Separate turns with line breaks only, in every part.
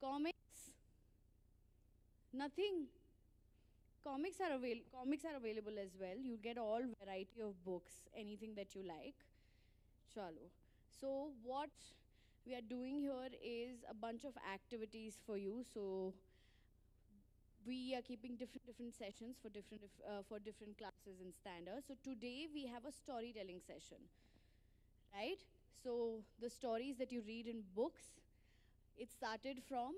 Comics? Nothing. Comics are available as well. You get all variety of books, anything that you like. Chalo. So what we are doing here is a bunch of activities for you. So we are keeping different sessions for different classes and standards. So today we have a storytelling session, right? So the stories that you read in books, it started from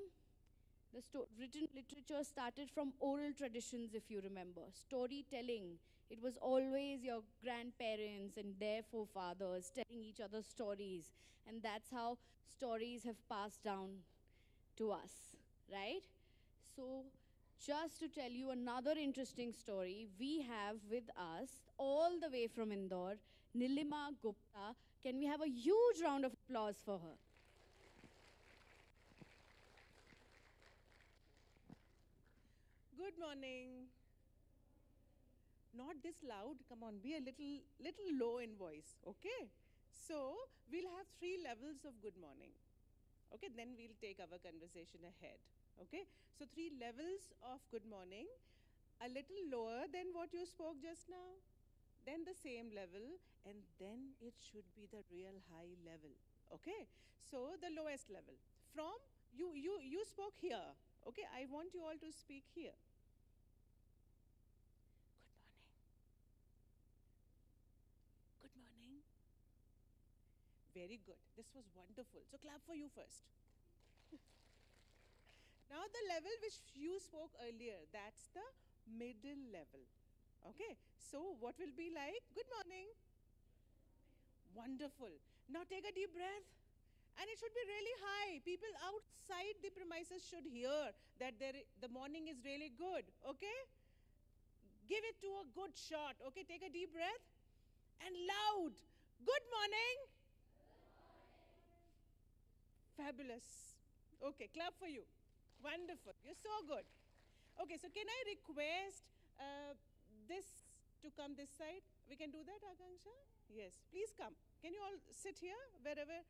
written literature started from oral traditions, if you remember. Storytelling, it was always your grandparents and their forefathers telling each other stories. And that's how stories have passed down to us, right? So, just to tell you another interesting story, we have with us, all the way from Indore, Nilima Gupta. Can we have a huge round of applause for her?
Good morning. Not this loud. Come on, be a little low in voice, okay? So, we'll have 3 levels of good morning. Okay, then we'll take our conversation ahead. Okay? So 3 levels of good morning, a little lower than what you spoke just now, then the same level, and then it should be the real high level. Okay? So the lowest level. From you spoke here. Okay, I want you all to speak here. Good morning. Good morning. Very good. This was wonderful. So clap for you first. Now the level which you spoke earlier, that's the middle level. Okay, so what will be like? Good morning. Wonderful. Now take a deep breath. And it should be really high. People outside the premises should hear that the morning is really good. Okay? Give it to a good shot. Okay, take a deep breath. And loud. Good morning. Fabulous. Okay, clap for you. Wonderful. You're so good. Okay, so can I request this to come this side? We can do that, Akanksha? Yes, please come. Can you all sit here, wherever,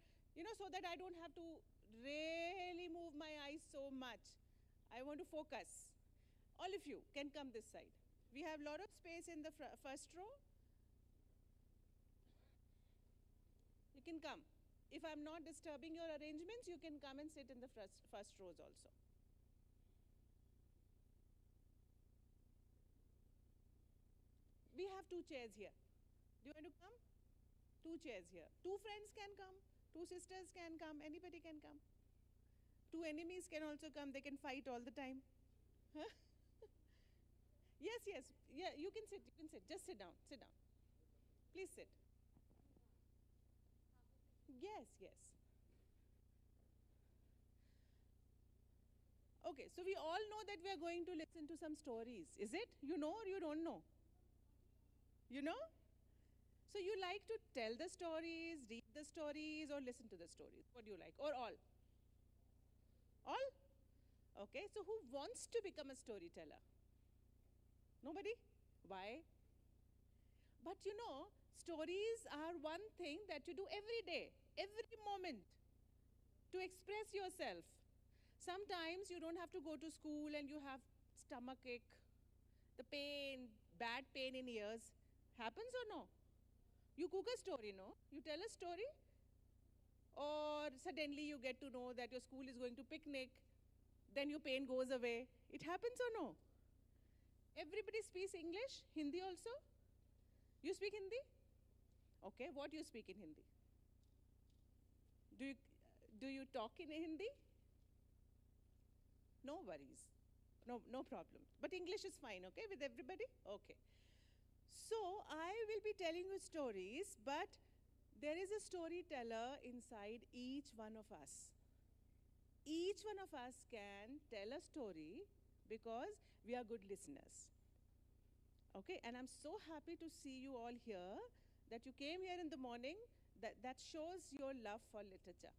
so that I don't have to really move my eyes so much. I want to focus. All of you can come this side. We have a lot of space in the first row. You can come. If I'm not disturbing your arrangements, you can come and sit in the first rows also. We have 2 chairs here. Do you want to come? 2 chairs here. 2 friends can come. 2 sisters can come. Anybody can come. 2 enemies can also come. They can fight all the time. Huh? Yes, yes. Yeah, you can sit. You can sit. Just sit down. Sit down. Please sit. Yes, yes. Okay, so we all know that we are going to listen to some stories. Is it? You know or you don't know? You know? So you like to tell the stories, read the stories, or listen to the stories? What do you like? Or all? All? Okay, so who wants to become a storyteller? Nobody? Why? But stories are one thing that you do every day, every moment, to express yourself. Sometimes you don't have to go to school and you have stomach ache, the pain, bad pain in ears. Happens or no? You cook a story, no? You tell a story, or suddenly you get to know that your school is going to picnic, then your pain goes away. It happens or no? Everybody speaks English, Hindi also? You speak Hindi? Okay, what do you speak in Hindi? Do you talk in Hindi? No worries. No problem. But English is fine, okay, with everybody? Okay. So I will be telling you stories, but there is a storyteller inside each one of us. Each one of us can tell a story because we are good listeners. Okay, and I'm so happy to see you all here, that you came here in the morning. That shows your love for literature.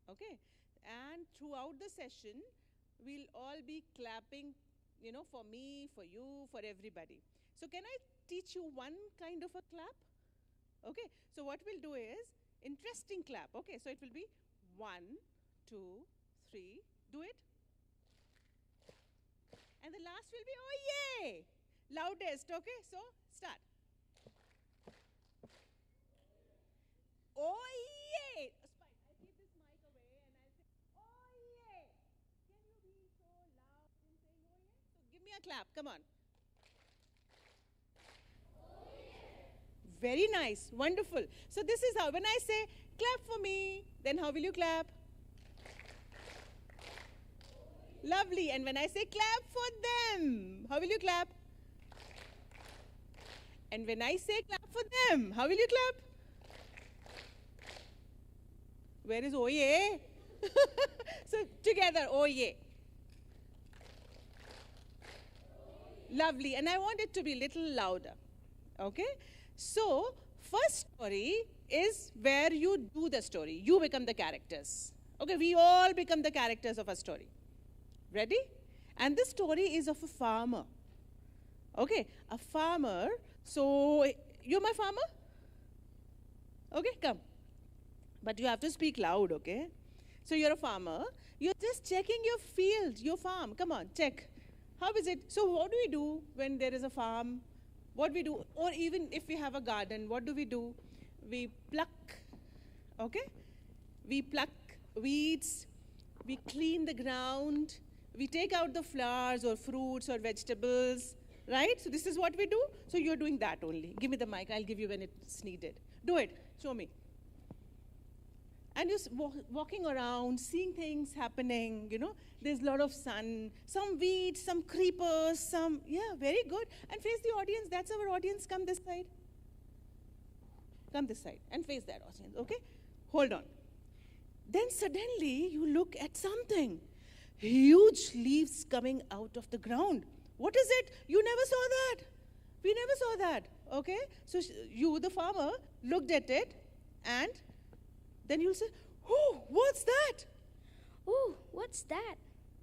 Okay, and throughout the session, we'll all be clapping, for me, for you, for everybody. So can I teach you one kind of a clap? Okay, so what we'll do is, interesting clap. Okay, so it will be 1, 2, 3, Do it. And the last will be, oh yay! Loudest, okay? So, start. Oh yay! Spike, I'll keep this mic away and I'll say, oh yay! Can you be so loud in saying oh yay? So, give me a clap, come on. Very nice, wonderful. So, this is how, when I say, clap for me, then how will you clap? Lovely. And when I say clap for them, how will you clap? And when I say clap for them, how will you clap? Where is oh yeah? So together, oh yeah. Lovely. And I want it to be a little louder. Okay? So, first story is where you do the story. You become the characters. Okay, we all become the characters of a story. Ready? And this story is of a farmer. Okay, a farmer. So, you're my farmer? Okay, come. But you have to speak loud, okay? So, you're a farmer. You're just checking your field, your farm. Come on, check. How is it? So, what do we do when there is a farm? What we do? Or even if we have a garden, what do? We pluck, okay? We pluck weeds. We clean the ground. We take out the flowers or fruits or vegetables, right? So this is what we do. So you're doing that only. Give me the mic. I'll give you when it's needed. Do it. Show me. And you're walking around, seeing things happening, you know. There's a lot of sun, some weeds, some creepers, some, yeah, very good. And face the audience. That's our audience. Come this side. Come this side and face that audience, okay? Hold on. Then suddenly you look at something. Huge leaves coming out of the ground. What is it? You never saw that. We never saw that. Okay? So you, the farmer, looked at it and then you'll say, oh, what's that?
Oh, what's that?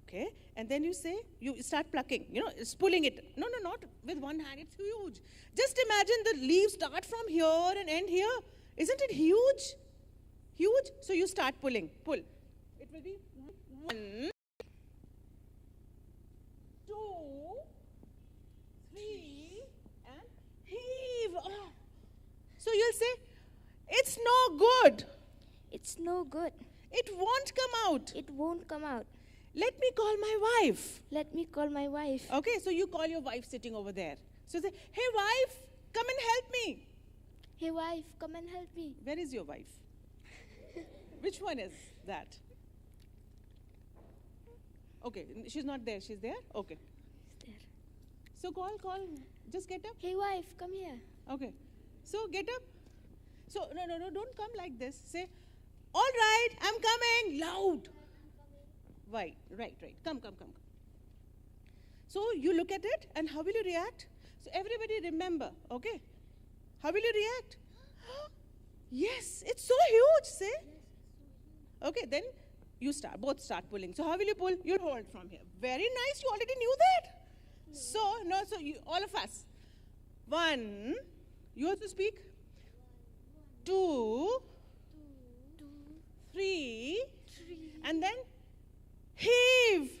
Okay? And then you say, you start plucking, you know, it's pulling it. No, not with one hand. It's huge. Just imagine the leaves start from here and end here. Isn't it huge? Huge? So you start pulling. Pull. It will be 1, 2, 3, and heave. Oh. So you'll say, it's no good.
It's no good.
It won't come out.
It won't come out.
Let me call my wife.
Let me call my wife.
Okay, so you call your wife sitting over there. So say, hey wife, come and help me.
Hey wife, come and help me.
Where is your wife? Which one is that? Okay, she's not there. She's there? Okay.
Is there?
So call. Just get up.
Hey wife, come here.
Okay. So get up. So, no, don't come like this. Say, all right, I'm coming. Loud. Right. Come. So you look at it and how will you react? So everybody remember, okay? How will you react? Yes, it's so huge, say. Okay, then you both start pulling. So how will you pull? You'll hold from here. Very nice, you already knew that. So you, all of us. 1, you also speak. 2, 3, and then heave.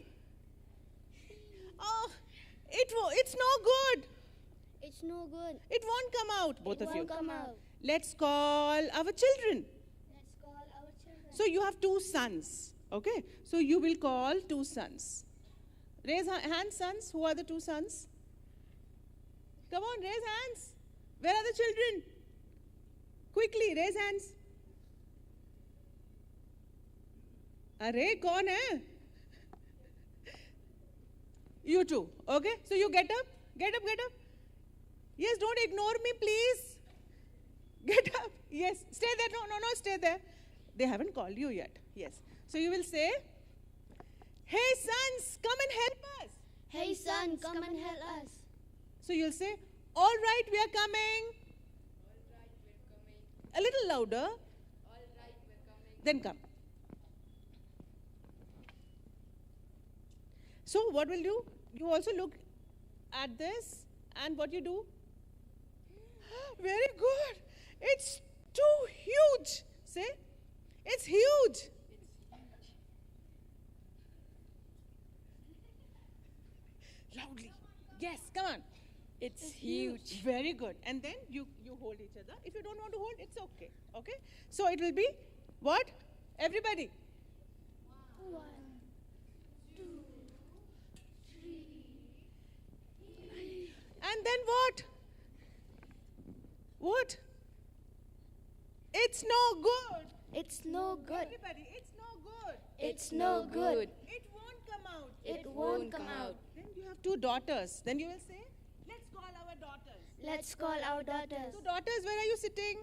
Oh, it's no good.
It's no good.
It won't come out, both
It
of you.
won't come out.
Let's call our children.
Let's call our children.
So you have 2 sons, okay? So you will call 2 sons. Raise hands, sons. Who are the 2 sons? Come on, raise hands. Where are the children? Quickly, raise hands. Arey, kaun hai? You 2, okay? So you get up. Yes, don't ignore me, please. Get up. Yes, stay there. No, stay there. They haven't called you yet. Yes. So you will say, hey sons, come and help us.
Hey son, come and help us.
So you'll say, all right, we are coming.
All right, we're coming.
A little louder.
All right, we're coming.
Then come. So what will you? You also look at this and what you do? Very good. It's too huge. Say, it's huge. Guess, come on.
It's huge.
Very good. And then you hold each other. If you don't want to hold, it's okay. Okay? So it will be what? Everybody.
1, 2, 3.
And then what? What? It's no good.
It's no good.
Everybody, it's no good.
It's no good.
It won't come out.
It won't come out.
Then you have 2 daughters. Then you will say, let's call our daughters.
Let's call our daughters.
So daughters, where are you sitting?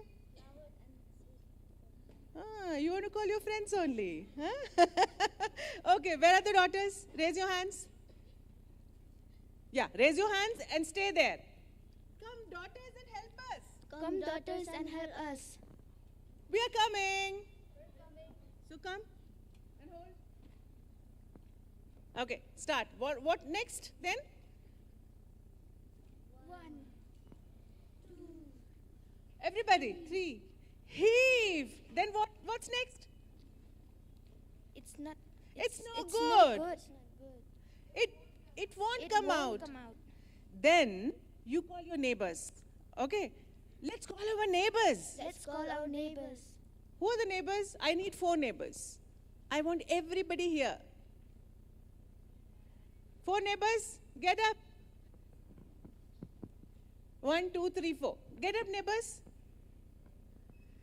You want to call your friends only. Huh? Okay, where are the daughters? Raise your hands. Yeah, raise your hands and stay there. Come, daughters, and help us.
Come, daughters, and help us.
We are coming. So come and hold. Okay, start. What next then?
1, 2.
Everybody, 3. Heave. Then what's next?
It's not.
It's no
it's
good.
No good.
It won't
It
come
won't
out.
come out.
Then you call your neighbors. Okay? Let's call our neighbors.
Let's call our neighbors.
Who are the neighbors? I need 4 neighbors. I want everybody here. 4 neighbors, get up. 1, 2, 3, 4. Get up, neighbors.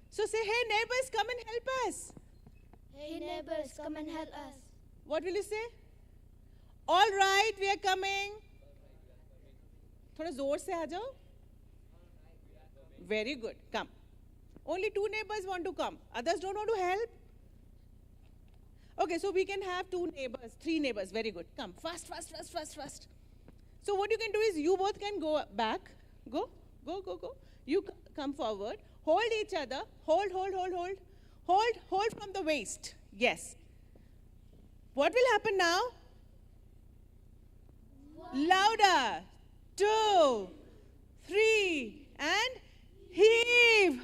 So say, hey, neighbors, come and help us.
Hey, neighbors, come and help us.
What will you say? All right, we are coming. थोड़ा जोर से आ जाओ. Very good. Come. Only 2 neighbors want to come. Others don't want to help. Okay, so we can have 2 neighbors, 3 neighbors. Very good. Come. Fast, fast, fast, fast, fast. So what you can do is you both can go back. Go, go, go, go. You come forward. Hold each other. Hold, hold, hold, hold. Hold, hold from the waist. Yes. What will happen now? Louder. 2, 3, and heave.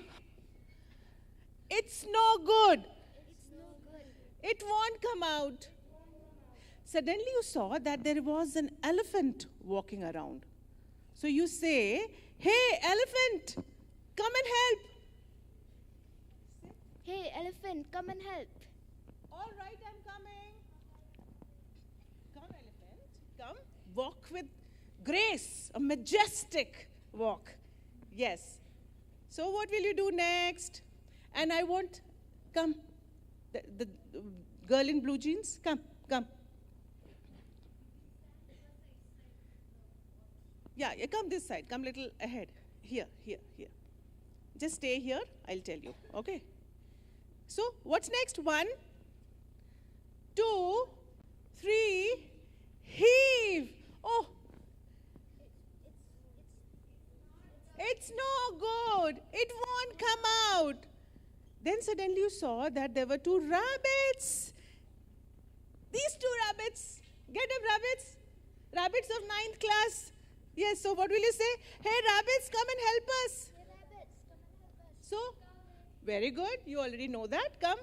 It's no good.
It's no good.
It won't come out. Suddenly you saw that there was an elephant walking around. So you say, hey, elephant, come and help.
Hey, elephant, come and help.
All right, I'm coming. Come, elephant, come. Walk with grace, a majestic walk. Yes. So what will you do next? And I want, come, the girl in blue jeans, come, come. Yeah, come this side, come little ahead. Here, here, here. Just stay here, I'll tell you, okay? So, what's next? 1, 2, 3, heave. Oh, it's no good. It won't come out. Then suddenly you saw that there were 2 rabbits. These 2 rabbits. Get up, rabbits. Rabbits of 9th class. Yes, so what will you say? Hey, rabbits, come and help us.
Hey, rabbits, come and help us.
So, very good. You already know that. Come.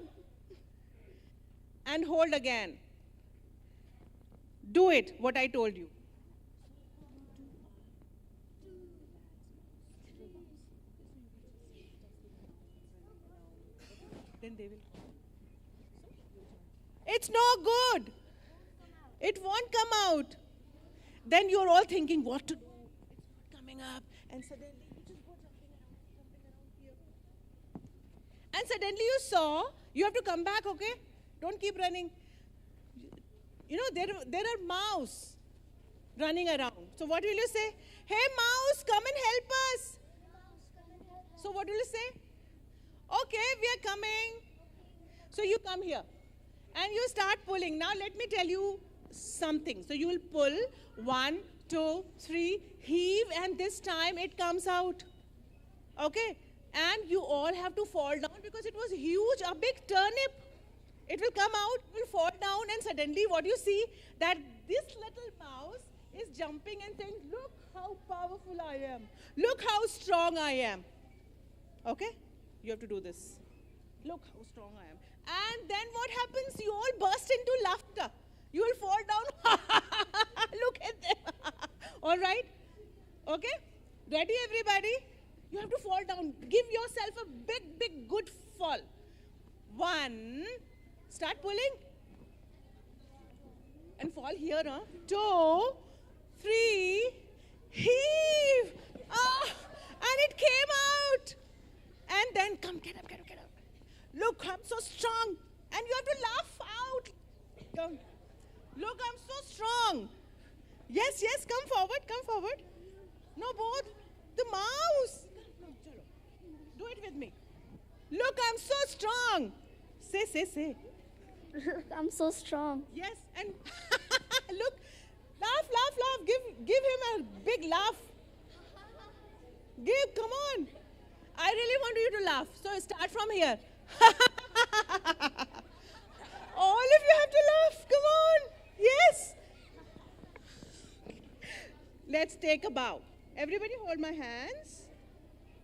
And hold again. Do it, what I told you. Then they will. It's no good. It won't come out. Then you're all thinking what to do. It's not coming up. And suddenly you just go jumping around here. And suddenly you saw, you have to come back, okay? Don't keep running. You know, there are mouse running around. So what will you say? Hey, mouse, come and help us. So what will you say? Okay, we are coming. So you come here. And you start pulling. Now let me tell you something. So you will pull 1, 2, 3, heave, and this time it comes out. Okay? And you all have to fall down because it was huge, a big turnip. It will come out, will fall down, and suddenly what you see, that this little mouse is jumping and saying, look how powerful I am. Look how strong I am. Okay? You have to do this. Look how strong I am. And then what happens? You all burst into laughter. You will fall down. Look at them. All right? Okay? Ready, everybody? You have to fall down. Give yourself a big, big, good fall. 1. Start pulling. And fall here, huh? 2, 3. Heave. Ah, and it came out. And then come, get up, get up, get up. Look, I'm so strong. And you have to laugh out. Come. Look, I'm so strong. Yes, yes, come forward, come forward. No, both. The mouse. Do it with me. Look, I'm so strong. Say.
I'm so strong.
Yes, and look, laugh. Give him a big laugh. Come on. I really want you to laugh. So start from here. All of you have to laugh. Come on. Yes. Let's take a bow. Everybody hold my hands.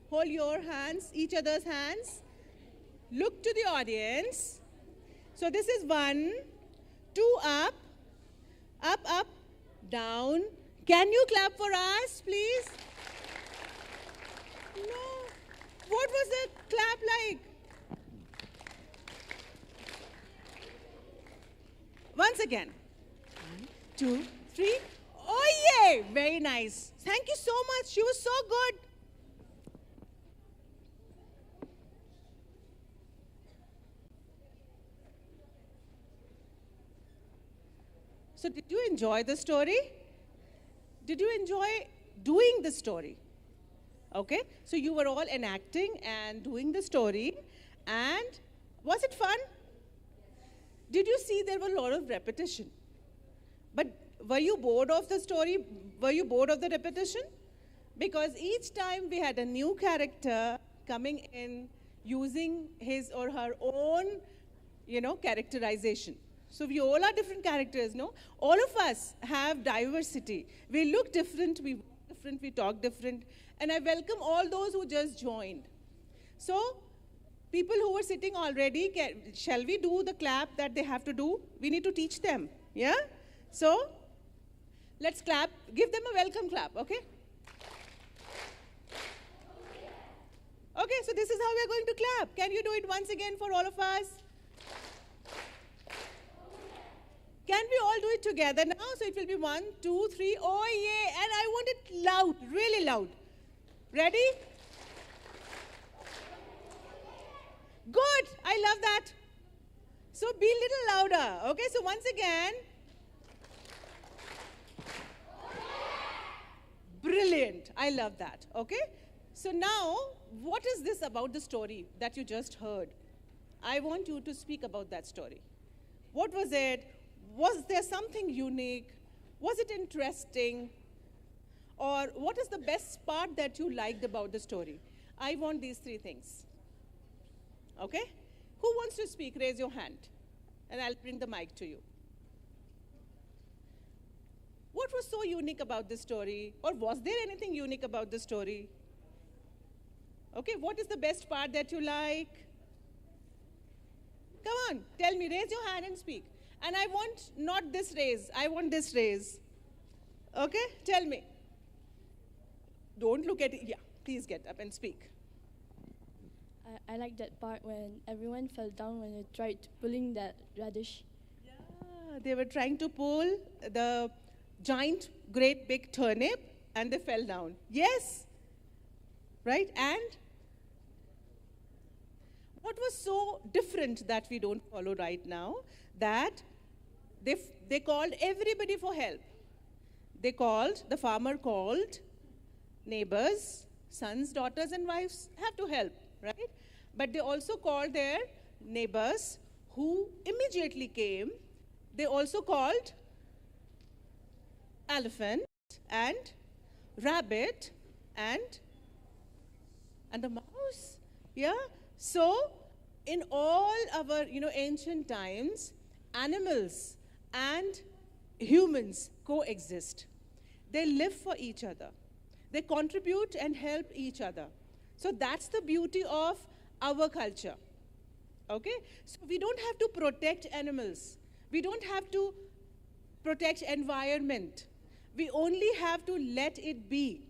Hold your hands, each other's hands. Look to the audience. So this is 1, 2 up, down. Can you clap for us, please? No. What was the clap like? Once again. 1, 2, 3. Oh, yay! Very nice. Thank you so much. You were so good. So did you enjoy the story? Did you enjoy doing the story? Okay, so you were all enacting and doing the story. And was it fun? Did you see there were a lot of repetition? But were you bored of the story? Were you bored of the repetition? Because each time we had a new character coming in using his or her own, characterization. So we all are different characters, no? All of us have diversity. We look different, we walk different, we talk different. And I welcome all those who just joined. So people who were sitting already, shall we do the clap that they have to do? We need to teach them, yeah? So let's clap. Give them a welcome clap, okay? Okay, so this is how we're going to clap. Can you do it once again for all of us? Can we all do it together now? So it will be 1, 2, 3. Oh, yeah. And I want it loud, really loud. Ready? Good. I love that. So be a little louder. Okay, so once again. Brilliant. I love that. Okay. So now, what is this about the story that you just heard? I want you to speak about that story. What was it? Was there something unique? Was it interesting? Or what is the best part that you liked about the story? I want these 3 things. Okay? Who wants to speak? Raise your hand. And I'll bring the mic to you. What was so unique about this story? Or was there anything unique about the story? Okay, what is the best part that you like? Come on, tell me, raise your hand and speak. And I want not this raise, I want this raise. Okay, tell me. Don't look at it. Yeah, please get up and speak.
I like that part when everyone fell down when they tried pulling that radish.
Yeah, they were trying to pull the giant, great big turnip and they fell down. Yes, right? And what was so different that we don't follow right now? That they called everybody for help. The farmer called neighbors, sons, daughters, and wives have to help, right? But they also called their neighbors who immediately came. They also called elephant and rabbit and the mouse. Yeah? So in all our ancient times, animals and humans coexist. They live for each other. They contribute and help each other. So that's the beauty of our culture. Okay? So we don't have to protect animals. We don't have to protect environment. We only have to let it be.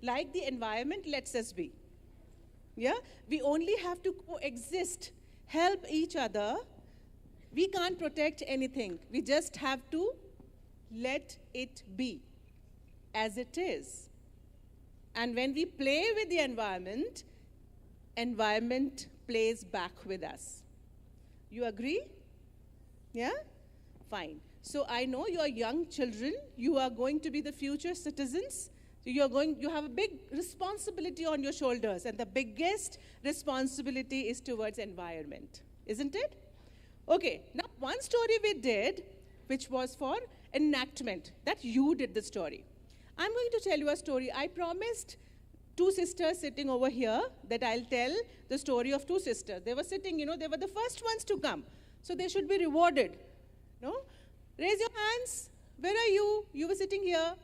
like the environment lets us be. Yeah? We only have to coexist, help each other. We can't protect anything. We just have to let it be as it is. And when we play with the environment plays back with us. You agree? Yeah? Fine. So I know you are young children. You are going to be the future citizens. So you have a big responsibility on your shoulders, and the biggest responsibility is towards environment, isn't it? Okay, now one story we did, which was for enactment, that you did the story. I'm going to tell you a story. I promised two sisters sitting over here that I'll tell the story of two sisters. They were sitting, they were the first ones to come. So they should be rewarded. No? Raise your hands. Where are you? You were sitting here.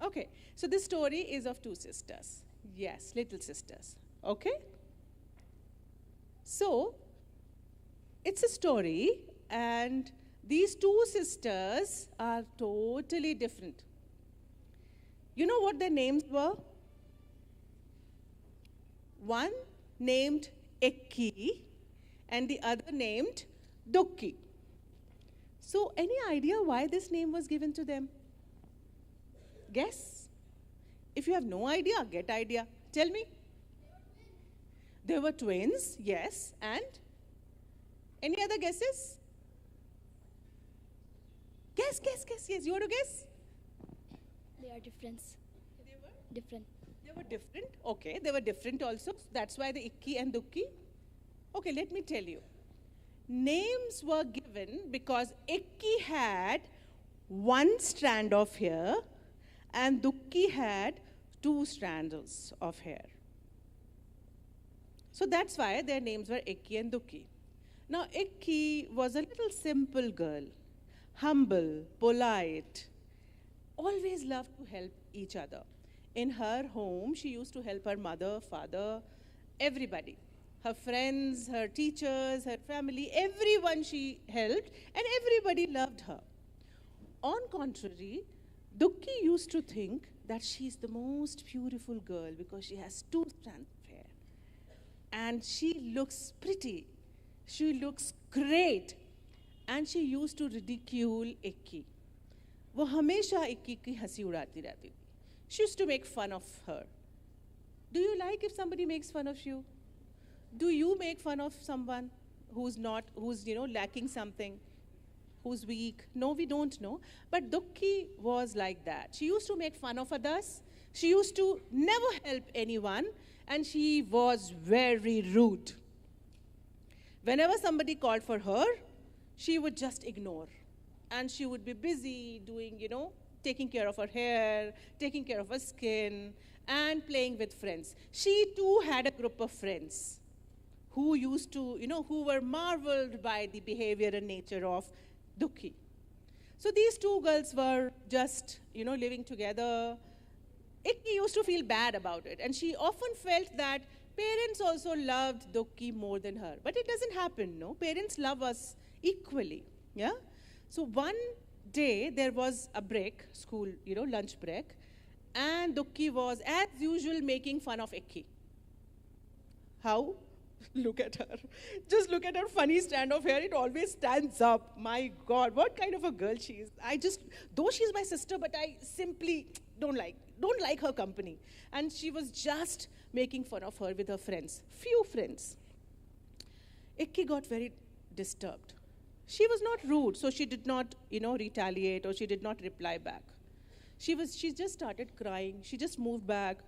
Okay, so this story is of two sisters. Yes, little sisters. Okay? So, it's a story, and these two sisters are totally different. You know what their names were? One named Ekki, and the other named Dukki. So, any idea why this name was given to them? Guess? If you have no idea, get idea. Tell me. They were twins, yes. And? Any other guesses? Guess. Yes, you want to guess?
They are different.
They were?
Different.
They were different. Okay, they were different also. That's why the Ikki and Dukki. Okay, let me tell you. Names were given because Ikki had one strand of hair and Dukki had two strands of hair. So that's why their names were Ikki and Dukki. Now, Ikki was a little simple girl, humble, polite, always loved to help each other. In her home, she used to help her mother, father, everybody. Her friends, her teachers, her family, everyone she helped, and everybody loved her. On contrary, Dukki used to think that she's the most beautiful girl because she has two strands of hair. And she looks pretty. She looks great. And she used to ridicule Ikki. वो हमेशा इक्की की हंसी उड़ाती रहती थी. She used to make fun of her. Do you like if somebody makes fun of you? Do you make fun of someone who's lacking something, who's weak? No, we don't know. But Dukki was like that. She used to make fun of others. She used to never help anyone, and she was very rude. Whenever somebody called for her, she would just ignore. And she would be busy doing, taking care of her hair, taking care of her skin, and playing with friends. She too had a group of friends who used to, who were marveled by the behavior and nature of Dukki. So these two girls were just, living together. Ikki used to feel bad about it, and she often felt that parents also loved Dukki more than her. But it doesn't happen, no? Parents love us equally, yeah? So one day, there was a break, school, lunch break, and Dukki was, as usual, making fun of Ikki. How? Look at her. Just look at her funny strand of hair. It always stands up. My God, what kind of a girl she is. Though she's my sister, but I simply don't like her company. And she was just making fun of her with her friends, few friends. Ikki got very disturbed. She was not rude, so she did not, retaliate, or she did not reply back. She just started crying. She just moved back.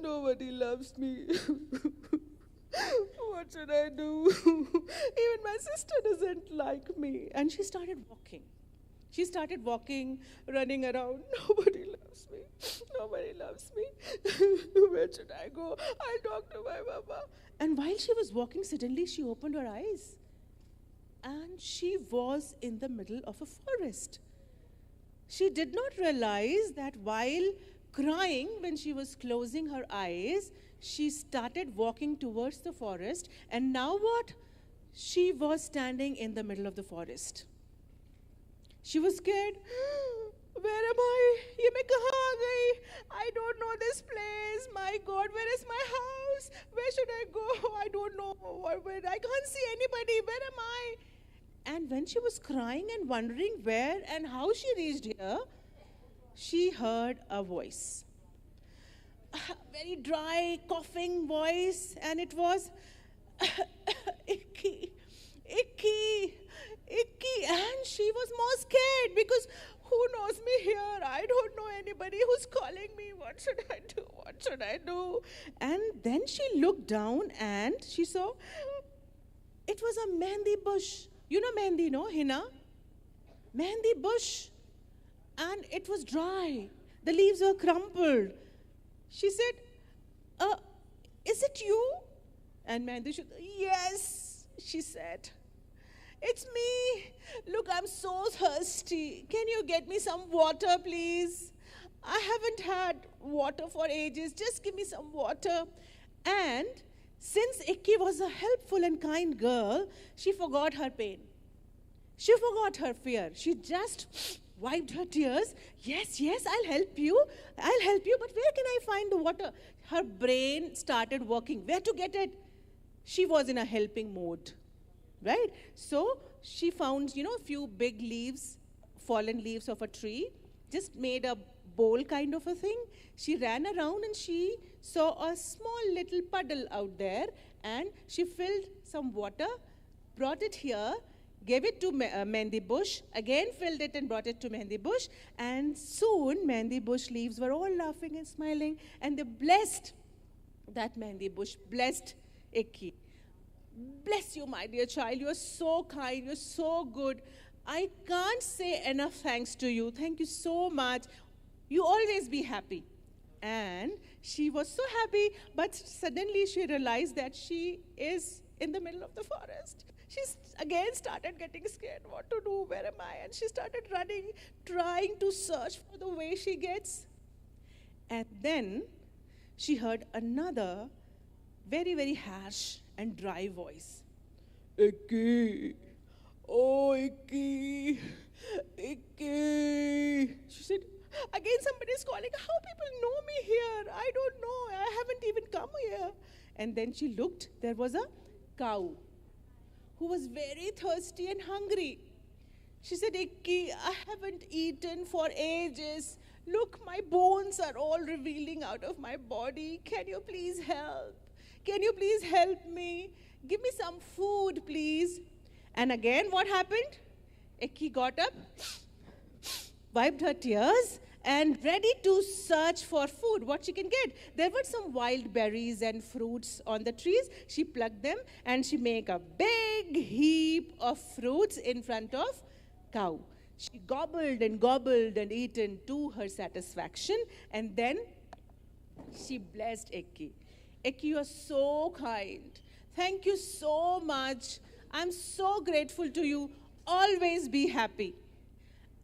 Nobody loves me. What should I do? Even my sister doesn't like me. And she started walking. She started walking, running around. Nobody loves me. Nobody loves me. Where should I go? I'll talk to my mama. And while she was walking, suddenly she opened her eyes. And she was in the middle of a forest. She did not realize that while crying, when she was closing her eyes, she started walking towards the forest. And now what? She was standing in the middle of the forest. She was scared. where am I? ये मैं कहाँ आ गई? I don't know this place. My God, where is my house? Where should I go? I don't know. I can't see anybody. Where am I? And when she was crying and wondering where and how she reached here, she heard a voice. A very dry, coughing voice, and it was Icky, Icky, Icky. And she was more scared because who knows me here? I don't know anybody who's calling me. What should I do? What should I do? And then she looked down and she saw it was a mehndi bush. You know mehndi, no? Hina? Mehndi bush. And it was dry. The leaves were crumpled. She said, is it you? And Mehndi said, yes, she said. It's me. Look, I'm so thirsty. Can you get me some water, please? I haven't had water for ages. Just give me some water. And since Icky was a helpful and kind girl, she forgot her pain. She forgot her fear. She just wiped her tears. Yes, yes, I'll help you. I'll help you. But where can I find the water? Her brain started working. Where to get it? She was in a helping mode, right? So she found, a few big leaves, fallen leaves of a tree, just made a bowl kind of a thing. She ran around and she saw a small little puddle out there, and she filled some water, brought it here, gave it to Mehndi bush, again filled it and brought it to Mehndi bush, and soon Mehndi bush leaves were all laughing and smiling, and they blessed that Mehndi bush, blessed Icky. Bless you, my dear child. You're so kind. You're so good. I can't say enough thanks to you. Thank you so much. You always be happy. And she was so happy, but suddenly she realized that she is in the middle of the forest. She again started getting scared. What to do? Where am I? And she started running, trying to search for the way she gets. And then she heard another very, very harsh and dry voice. Icky, oh Icky, Icky. She said, again somebody is calling. How people know me here? I don't know. I haven't even come here. And then she looked. There was a cow who was very thirsty and hungry. She said, Icky, I haven't eaten for ages. Look, my bones are all revealing out of my body. Can you please help? Can you please help me? Give me some food, please. And again, what happened? Icky got up, wiped her tears, and ready to search for food, what she can get. There were some wild berries and fruits on the trees. She plucked them, and she made a big heap of fruits in front of cow. She gobbled and eaten to her satisfaction, and then she blessed Icky. Icky, you are so kind. Thank you so much. I'm so grateful to you. Always be happy.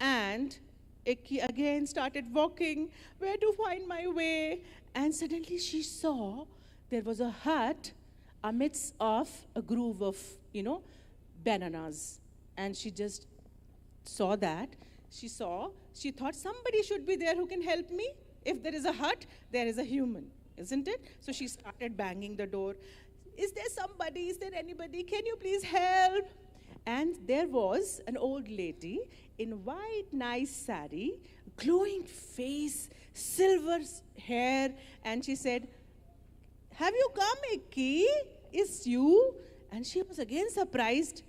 And Icky again started walking, where to find my way. And suddenly she saw there was a hut amidst of a grove of, bananas. And she just saw that. She thought somebody should be there who can help me. If there is a hut, there is a human. Isn't it? So she started banging the door. Is there somebody? Is there anybody? Can you please help? And there was an old lady in white, nice sari, glowing face, silver hair, and she said, have you come, Icky? It's you? And she was again surprised,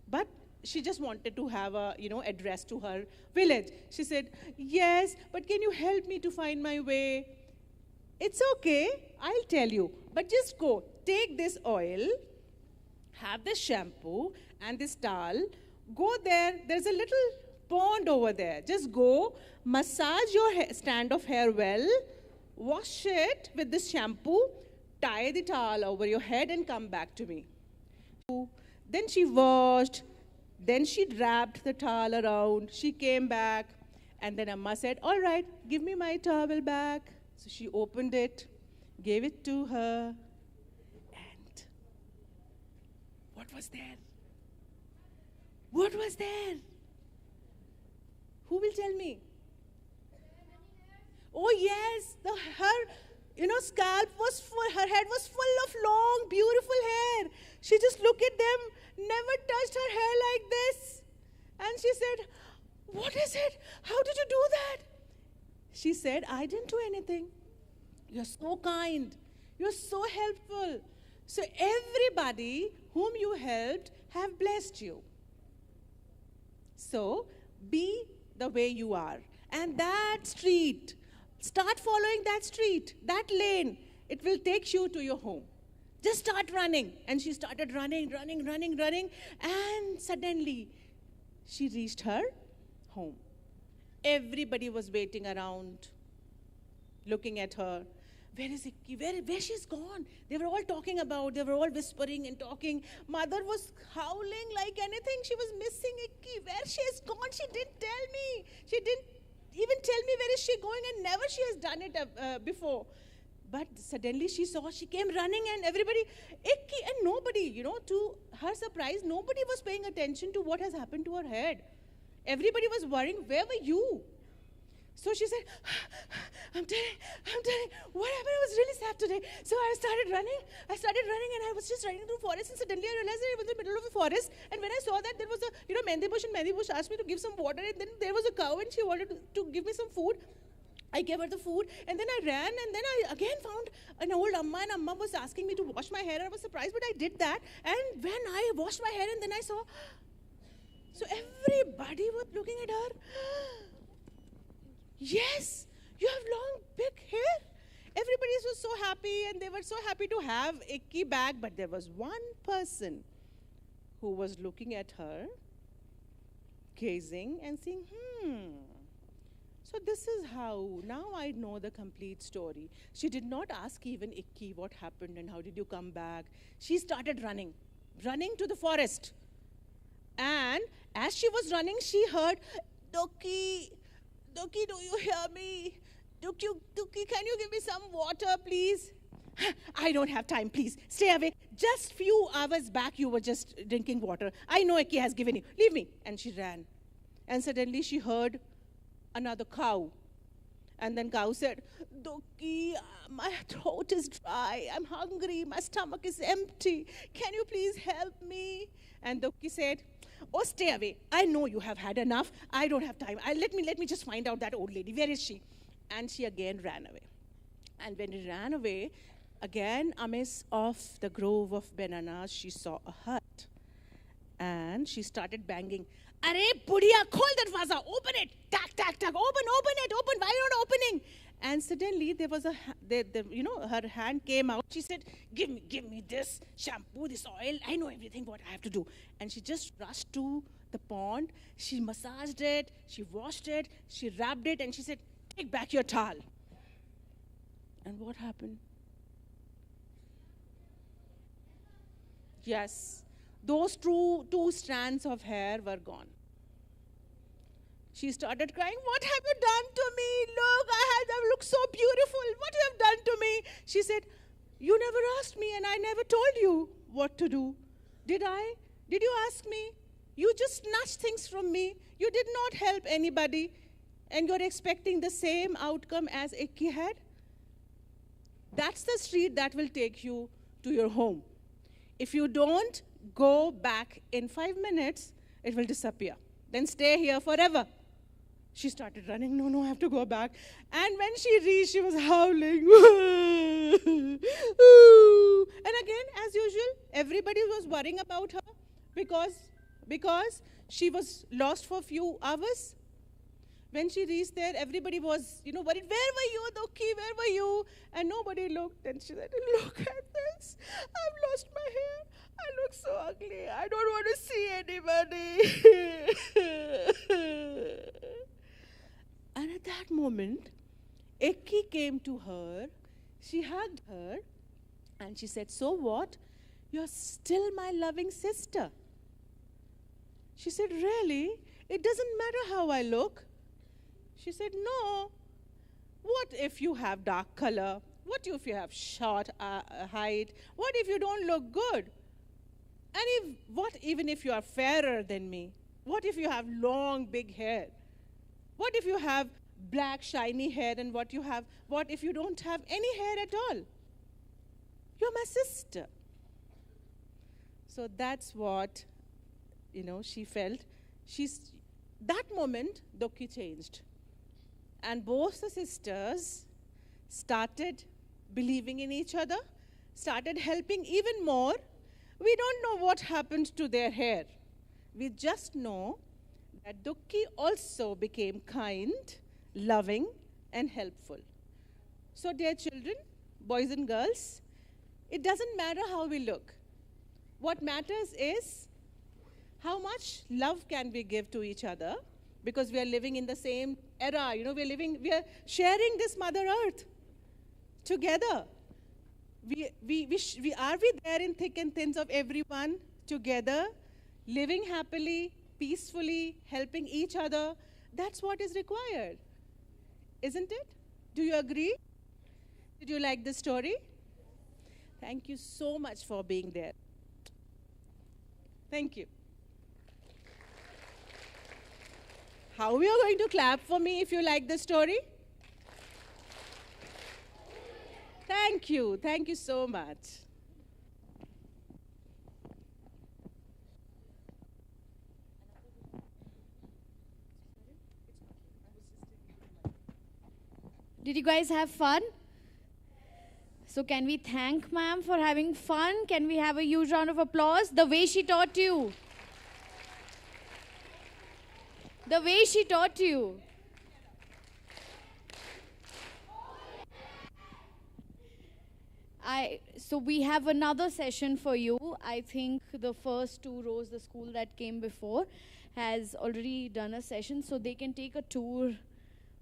but she just wanted to have a, address to her village. She said, yes, but can you help me to find my way? It's okay, I'll tell you, but just go, take this oil, have this shampoo and this towel, go there, there's a little pond over there. Just go, massage your stand of hair well, wash it with this shampoo, tie the towel over your head and come back to me. Then she washed, then she wrapped the towel around, she came back, and then Amma said, all right, give me my towel back. So she opened it, gave it to her, and what was there? What was there? Who will tell me? Oh yes, her scalp was full, her head was full of long, beautiful hair. She just looked at them, never touched her hair like this. And she said, what is it? How did you do that? She said, I didn't do anything. You're so kind. You're so helpful. So everybody whom you helped have blessed you. So be the way you are. And that street, start following that street, that lane. It will take you to your home. Just start running. And she started running. And suddenly, she reached her home. Everybody was waiting around, looking at her. Where is Ikki? Where she's gone? They were all talking about, they were all whispering and talking. Mother was howling like anything. She was missing Ikki. Where she is gone? She didn't tell me. She didn't even tell me where is she going, and never she has done it before. But suddenly she saw, she came running, and everybody, Ikki, and nobody, to her surprise, nobody was paying attention to what has happened to her head. Everybody was worrying, where were you? So she said, I'm telling, what happened? I was really sad today. So I started running, and I was just running through forest, and suddenly I realized that I was in the middle of a forest, and when I saw that there was a, mehndi bush, and mehndi bush asked me to give some water, and then there was a cow, and she wanted to give me some food. I gave her the food, and then I ran, and then I again found an old Amma, and Amma was asking me to wash my hair. I was surprised, but I did that, and when I washed my hair, and then I saw, so everybody was looking at her. Yes, you have long, big hair. Everybody was so happy, and they were so happy to have Ikki back. But there was one person who was looking at her, gazing and saying, so this is how, now I know the complete story. She did not ask even Ikki what happened and how did you come back. She started running to the forest. And as she was running, she heard, Doki, do you hear me? Doki, can you give me some water, please? I don't have time, please. Stay away. Just few hours back, you were just drinking water. I know Ikki has given you. Leave me. And she ran. And suddenly she heard another cow. And then cow said, Doki, my throat is dry. I'm hungry. My stomach is empty. Can you please help me? And Doki said, oh, stay away. I know you have had enough. I don't have time. Let me just find out that old lady. Where is she? And she again ran away. And when she ran away, again, amidst of the grove of bananas, she saw a hut. And she started banging. Are budiya, khol darwaza, open it. Tak, open it, why not opening? And suddenly there was her hand came out. She said, give me this shampoo, this oil. I know everything what I have to do. And she just rushed to the pond. She massaged it, she washed it, she rubbed it, and she said, take back your towel. And what happened? Yes, those two strands of hair were gone. She started crying, what have you done to me? Look, I look so beautiful. What you have done to me? She said, you never asked me and I never told you what to do. Did I? Did you ask me? You just snatched things from me. You did not help anybody. And you're expecting the same outcome as Ikki had? That's the street that will take you to your home. If you don't go back in 5 minutes, it will disappear. Then stay here forever. She started running. No, I have to go back. And when she reached, she was howling. And again, as usual, everybody was worrying about her because she was lost for a few hours. When she reached there, everybody was, worried. Where were you, Doki? Where were you? And nobody looked. And she said, look at this. I've lost my hair. I look so ugly. I don't want to see anybody. And at that moment, Ikki came to her. She hugged her. And she said, so what? You're still my loving sister. She said, really? It doesn't matter how I look. She said, no. What if you have dark color? What if you have short height? What if you don't look good? And even if you are fairer than me? What if you have long, big hair? What if you have black, shiny hair and what you have. What if you don't have any hair at all? You're my sister. So that's what, she felt. That moment, Dokki changed. And both the sisters started believing in each other, started helping even more. We don't know what happened to their hair. We just know that Dukki also became kind, loving, and helpful. So, dear children, boys and girls, it doesn't matter how we look. What matters is how much love can we give to each other, because we are living in the same era. We are sharing this Mother Earth together. Are we there in thick and thins of everyone together, living happily, peacefully, helping each other? That's what is required, isn't it? Do you agree? Did you like the story? Thank you so much for being there. Thank you. How are you going to clap for me if you like the story? Thank you. Thank you so much.
Did you guys have fun? So can we thank ma'am for having fun? Can we have a huge round of applause? The way she taught you. The way she taught you. So we have another session for you. I think the first two rows, the school that came before, has already done a session, so they can take a tour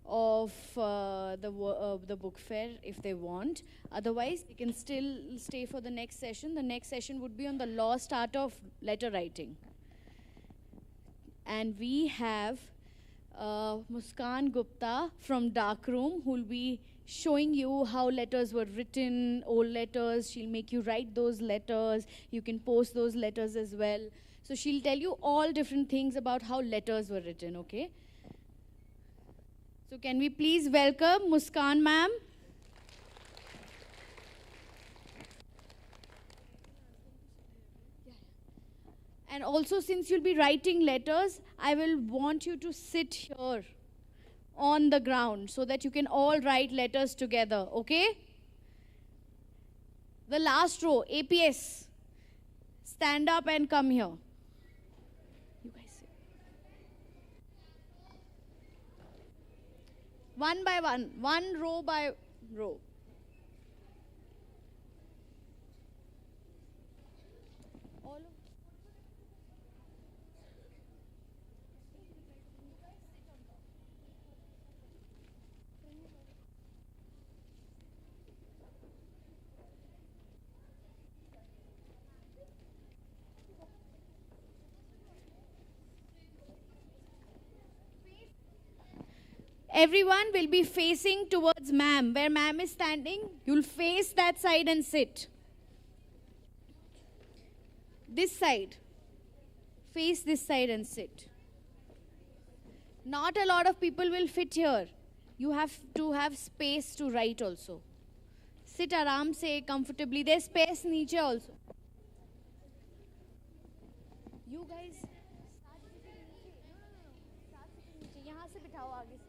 of the book fair if they want. Otherwise, they can still stay for the next session. The next session would be on the lost art of letter writing. And we have Muskan Gupta from Darkroom, who will be showing you how letters were written, old letters. She'll make you write those letters. You can post those letters as well. So she'll tell you all different things about how letters were written, okay? So can we please welcome Muskan ma'am? And also, since you'll be writing letters, I will want you to sit here on the ground so that you can all write letters together, okay? The last row, APS. Stand up and come here. You guys sit. One by one row by row. All of Everyone will be facing towards ma'am. Where ma'am is standing, you'll face that side and sit. This side. Face this side and sit. Not a lot of people will fit here. You have to have space to write also. Sit aram se, comfortably. There's space niche also. You guys start sitting niche. No. Start sitting niche. यहाँ से बिठाओ आगे से.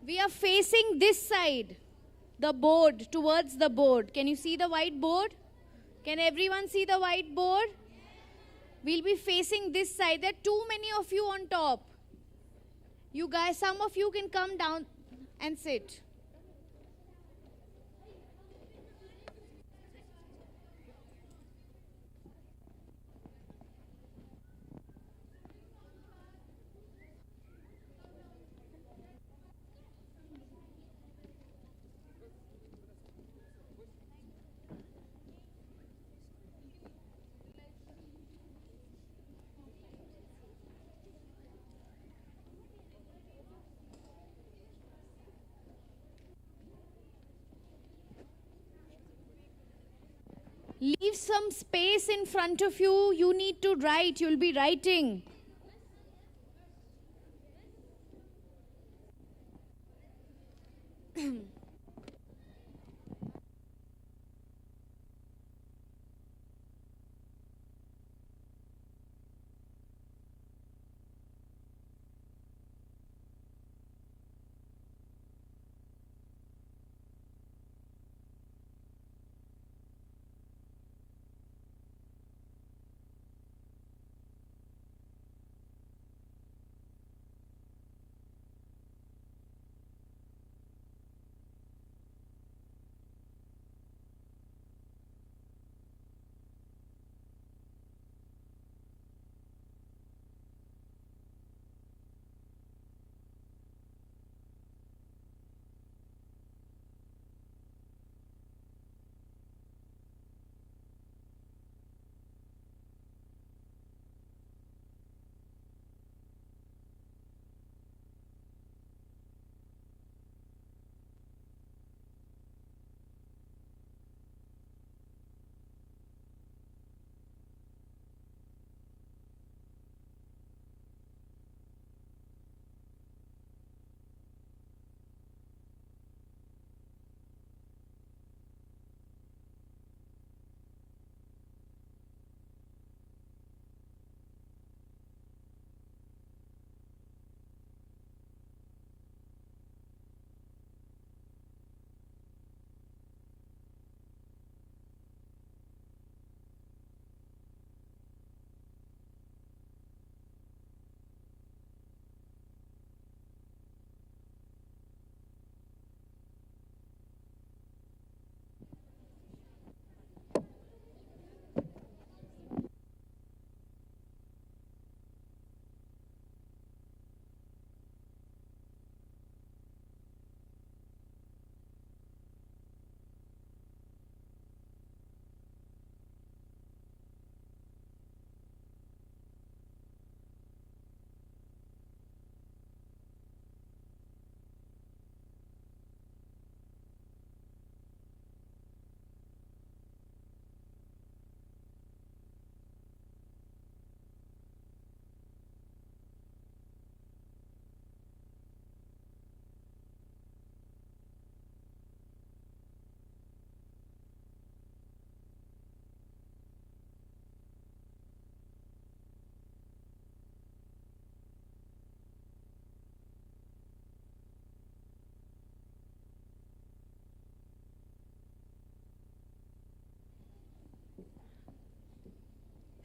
We are facing this side, the board, towards the board. Can you see the white board? Can everyone see the white board? We'll be facing this side. There are too many of you on top. You guys, some of you can come down and sit. Leave some space in front of you. You need to write. You'll be writing.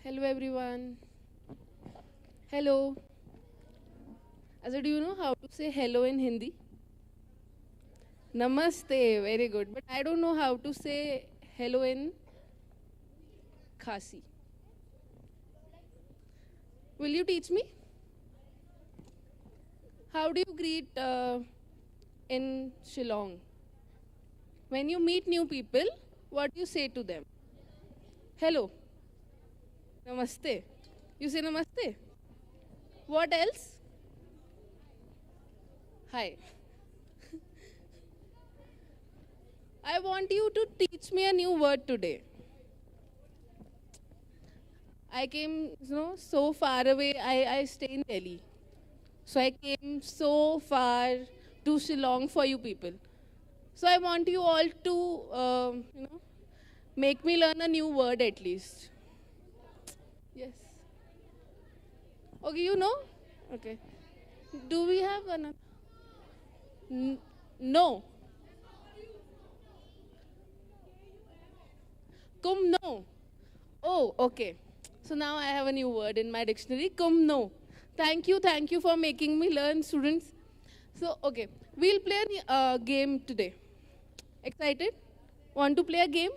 Hello everyone. Hello. Do you know how to say hello in Hindi? Namaste, very good. But I don't know how to say hello in Khasi. Will you teach me? How do you greet in Shillong? When you meet new people, what do you say to them? Hello. Namaste. You say namaste. What else? Hi. I want you to teach me a new word today. I came, so far away. I stay in Delhi. So I came so far to Shillong for you people. So I want you all to, make me learn a new word at least. Yes. Okay, you know? Okay. Do we have another? No. Kum no. Oh, okay. So now I have a new word in my dictionary. Kum no. Thank you for making me learn, students. So, okay, we'll play a game today. Excited? Want to play a game?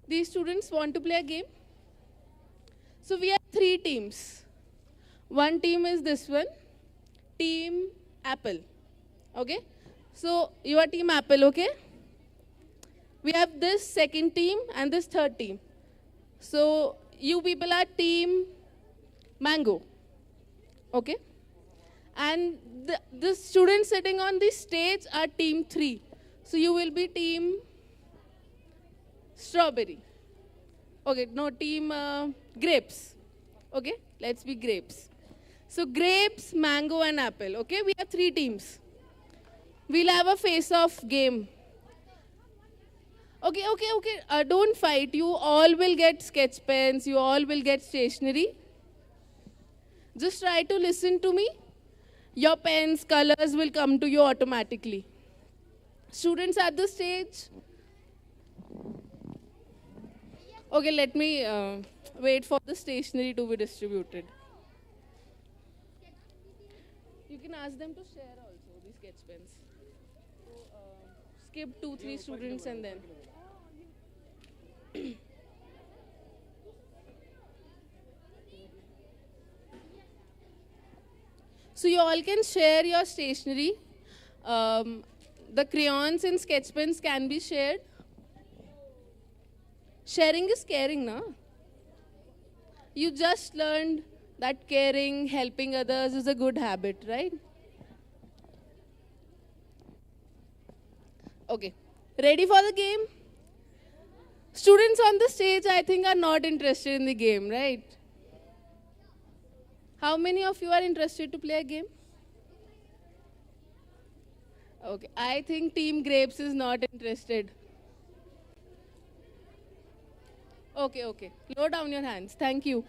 These students want to play a game? So we have 3 teams. One team is this one, Team Apple. Okay? So you are Team Apple, okay? We have this second team and this third team. So you people are Team Mango. Okay? And the students sitting on the stage are Team 3. So you will be Team Strawberry. Okay, no, team grapes. Okay, let's be grapes. So grapes, mango, and apple. Okay, we have 3 teams. We'll have a face-off game. Okay. Don't fight. You all will get sketch pens. You all will get stationery. Just try to listen to me. Your pens, colors will come to you automatically. Students at the stage. Okay, let me wait for the stationery to be distributed. You can ask them to share also these sketch pens. So, skip 2-3 students and then. So you all can share your stationery. The crayons and sketch pens can be shared. Sharing is caring, na? You just learned that caring, helping others is a good habit, right? Okay. Ready for the game? Students on the stage, I think, are not interested in the game, right? How many of you are interested to play a game? Okay, I think Team Grapes is not interested. Okay. Lower down your hands. Thank you.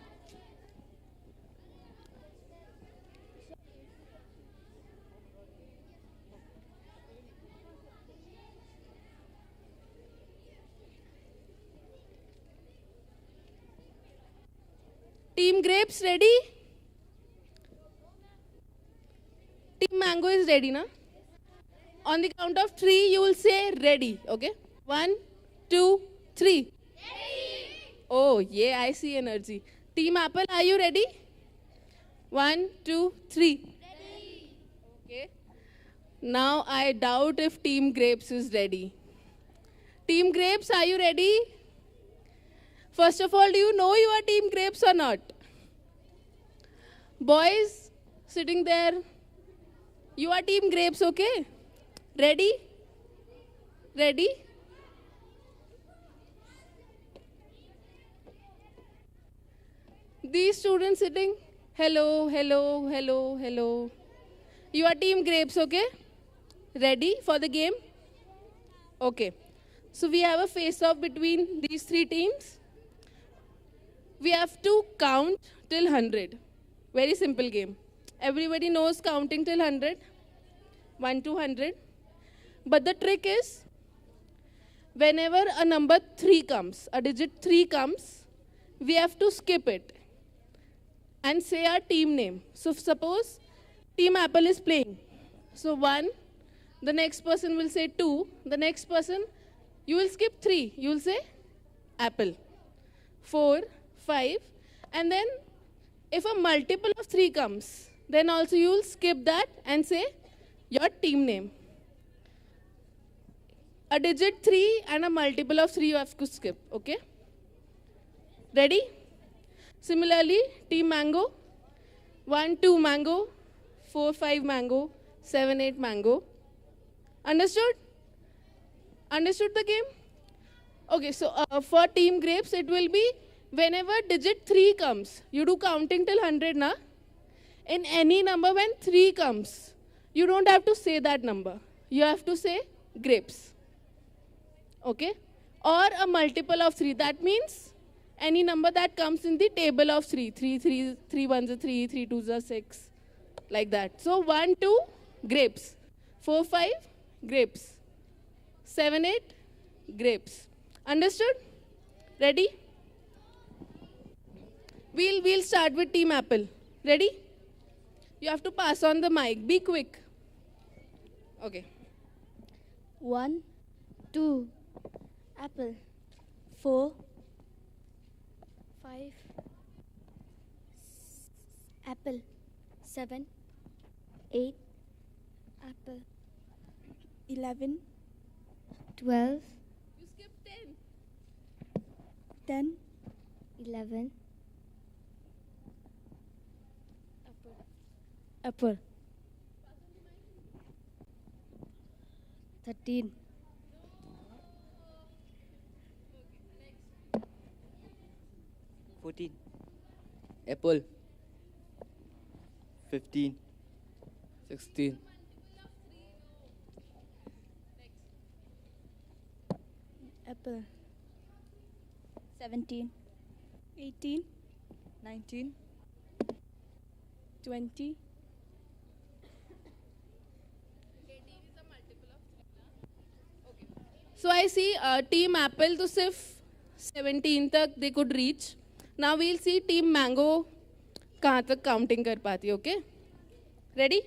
Team Grapes ready? Team Mango is ready, na? On the count of 3, you will say ready, okay? 1, 2, 3. Ready. Oh, yeah, I see energy. Team Apple, are you ready? 1, 2, 3. Ready. Okay. Now I doubt if Team Grapes is ready. Team Grapes, are you ready? First of all, do you know you are Team Grapes or not? Boys sitting there, you are Team Grapes, okay? Ready? Ready? These students sitting, hello. You are Team Grapes, okay? Ready for the game? Okay. So we have a face-off between these 3 teams. We have to count till 100. Very simple game. Everybody knows counting till 100. 1 to 100. But the trick is, whenever a number 3 comes, a digit 3 comes, we have to skip it and say our team name. So suppose Team Apple is playing. So 1, the next person will say 2, the next person, you will skip 3, you will say Apple. 4, 5, and then if a multiple of 3 comes, then also you will skip that and say your team name. A digit 3 and a multiple of 3 you have to skip, okay? Ready? Similarly, Team Mango. 1, 2 mango, 4, 5 mango, 7, 8 mango. Understood? Understood the game? Okay, so for Team Grapes, it will be whenever digit 3 comes, you do counting till 100, na? In any number when 3 comes, you don't have to say that number. You have to say grapes. Okay? Or a multiple of 3. That means any number that comes in the table of 3. 3 ones are 3, 3 twos are 6. Like that. So 1, 2, grapes. 4, 5, grapes. 7, 8, grapes. Understood? Ready? We'll start with Team Apple. Ready? You have to pass on the mic. Be quick. Okay.
1, 2, apple. 4, 5, apple. 7, 8, apple. 11, 12,
You skipped 10.
10, 11, apple. 13,
14. Apple. 15.
16.
Apple. 17. 18.
19. 20.
So I see team apple to सिर्फ 17 तक they could reach. Now we'll see team mango कहाँ तक counting कर पाती है, okay? Ready?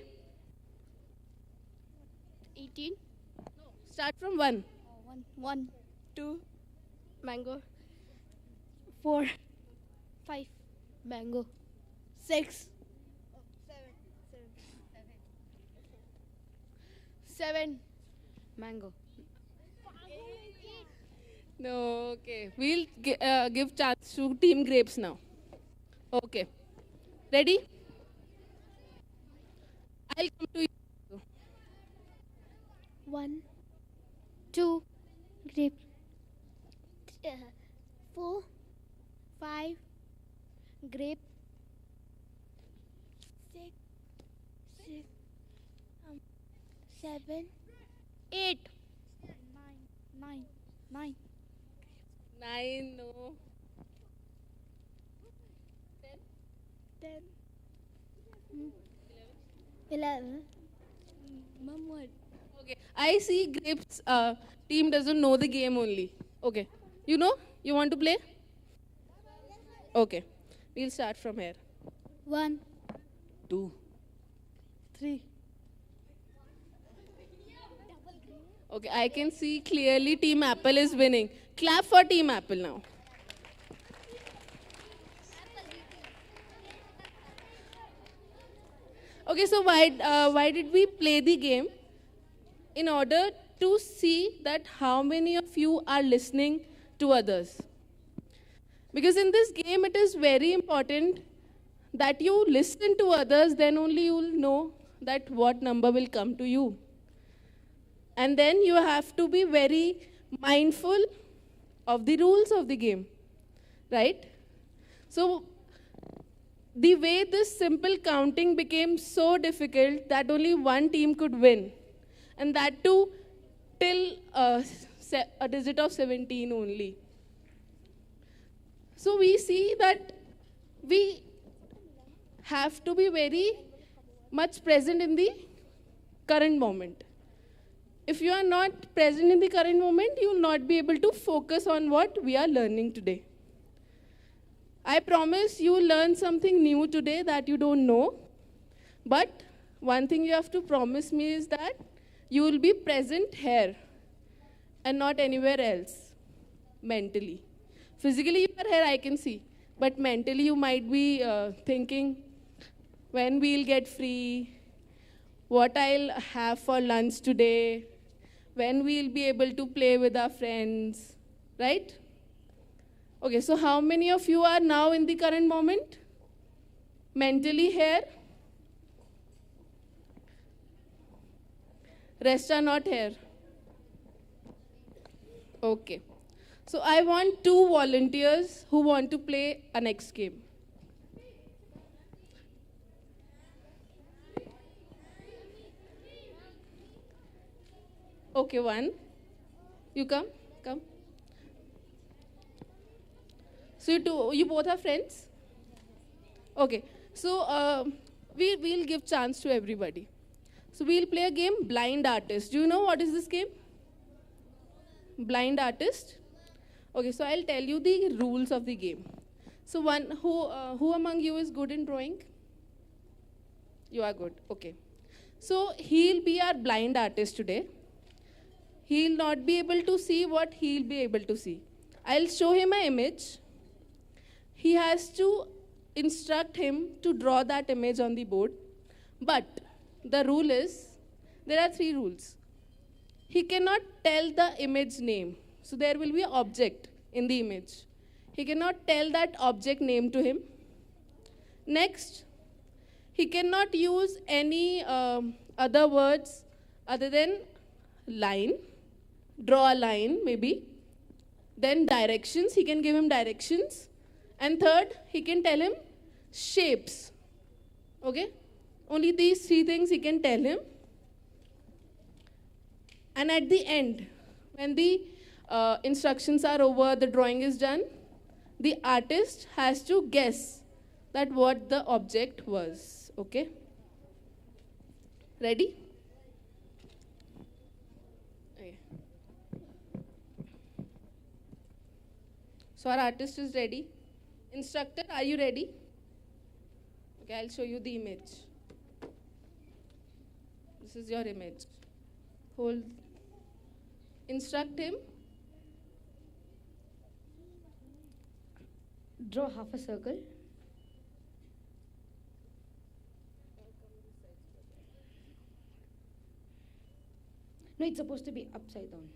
18.
Start from 1.
1. 2. Mango. 4. 5. Mango. 6. 7. Mango.
No, okay. We'll give chance to team grapes now. Okay. Ready? I'll come to you.
1. 2. Grape. 4. 5. Grape. 6. 7. 8. 9. 9.
9, no.
10. 11. Mom, what?
Okay. I see grapes team doesn't know the game only. Okay. You know? You want to play? Okay. We'll start from here.
1.
2.
3.
Okay, I can see clearly Team Apple is winning. Clap for Team Apple now. Okay, so why did we play the game? In order to see that how many of you are listening to others. Because in this game, it is very important that you listen to others, then only you will know that what number will come to you. And then you have to be very mindful of the rules of the game, right? So the way this simple counting became so difficult that only one team could win. And that too till a digit of 17 only. So we see that we have to be very much present in the current moment. If you are not present in the current moment, you will not be able to focus on what we are learning today. I promise you will learn something new today that you don't know. But one thing you have to promise me is that you will be present here and not anywhere else, mentally. Physically you are here, I can see. But mentally you might be thinking, when we'll get free, what I'll have for lunch today, when we'll be able to play with our friends, right? Okay, so how many of you are now in the current moment? Mentally here? Rest are not here. Okay. So I want 2 volunteers who want to play a next game. Okay, 1. You come. So you both are friends? Okay. So we'll give chance to everybody. So we'll play a game, Blind Artist. Do you know what is this game? Blind Artist? Okay, so I'll tell you the rules of the game. So who among you is good in drawing? You are good, okay. So he'll be our blind artist today. He'll not be able to see what he'll be able to see. I'll show him an image. He has to instruct him to draw that image on the board. But the rule is, there are 3 rules. He cannot tell the image name. So there will be an object in the image. He cannot tell that object name to him. Next, he cannot use any other words other than line. Draw a line, maybe. Then directions, he can give him directions. And third, he can tell him shapes. Okay? Only these three things he can tell him. And at the end, when the instructions are over, the drawing is done, the artist has to guess that what the object was. Okay? Ready? Okay. So our artist is ready. Instructor, are you ready? Okay, I'll show you the image. This is your image. Hold. Instruct him.
Draw half a circle. No, it's supposed to be upside down.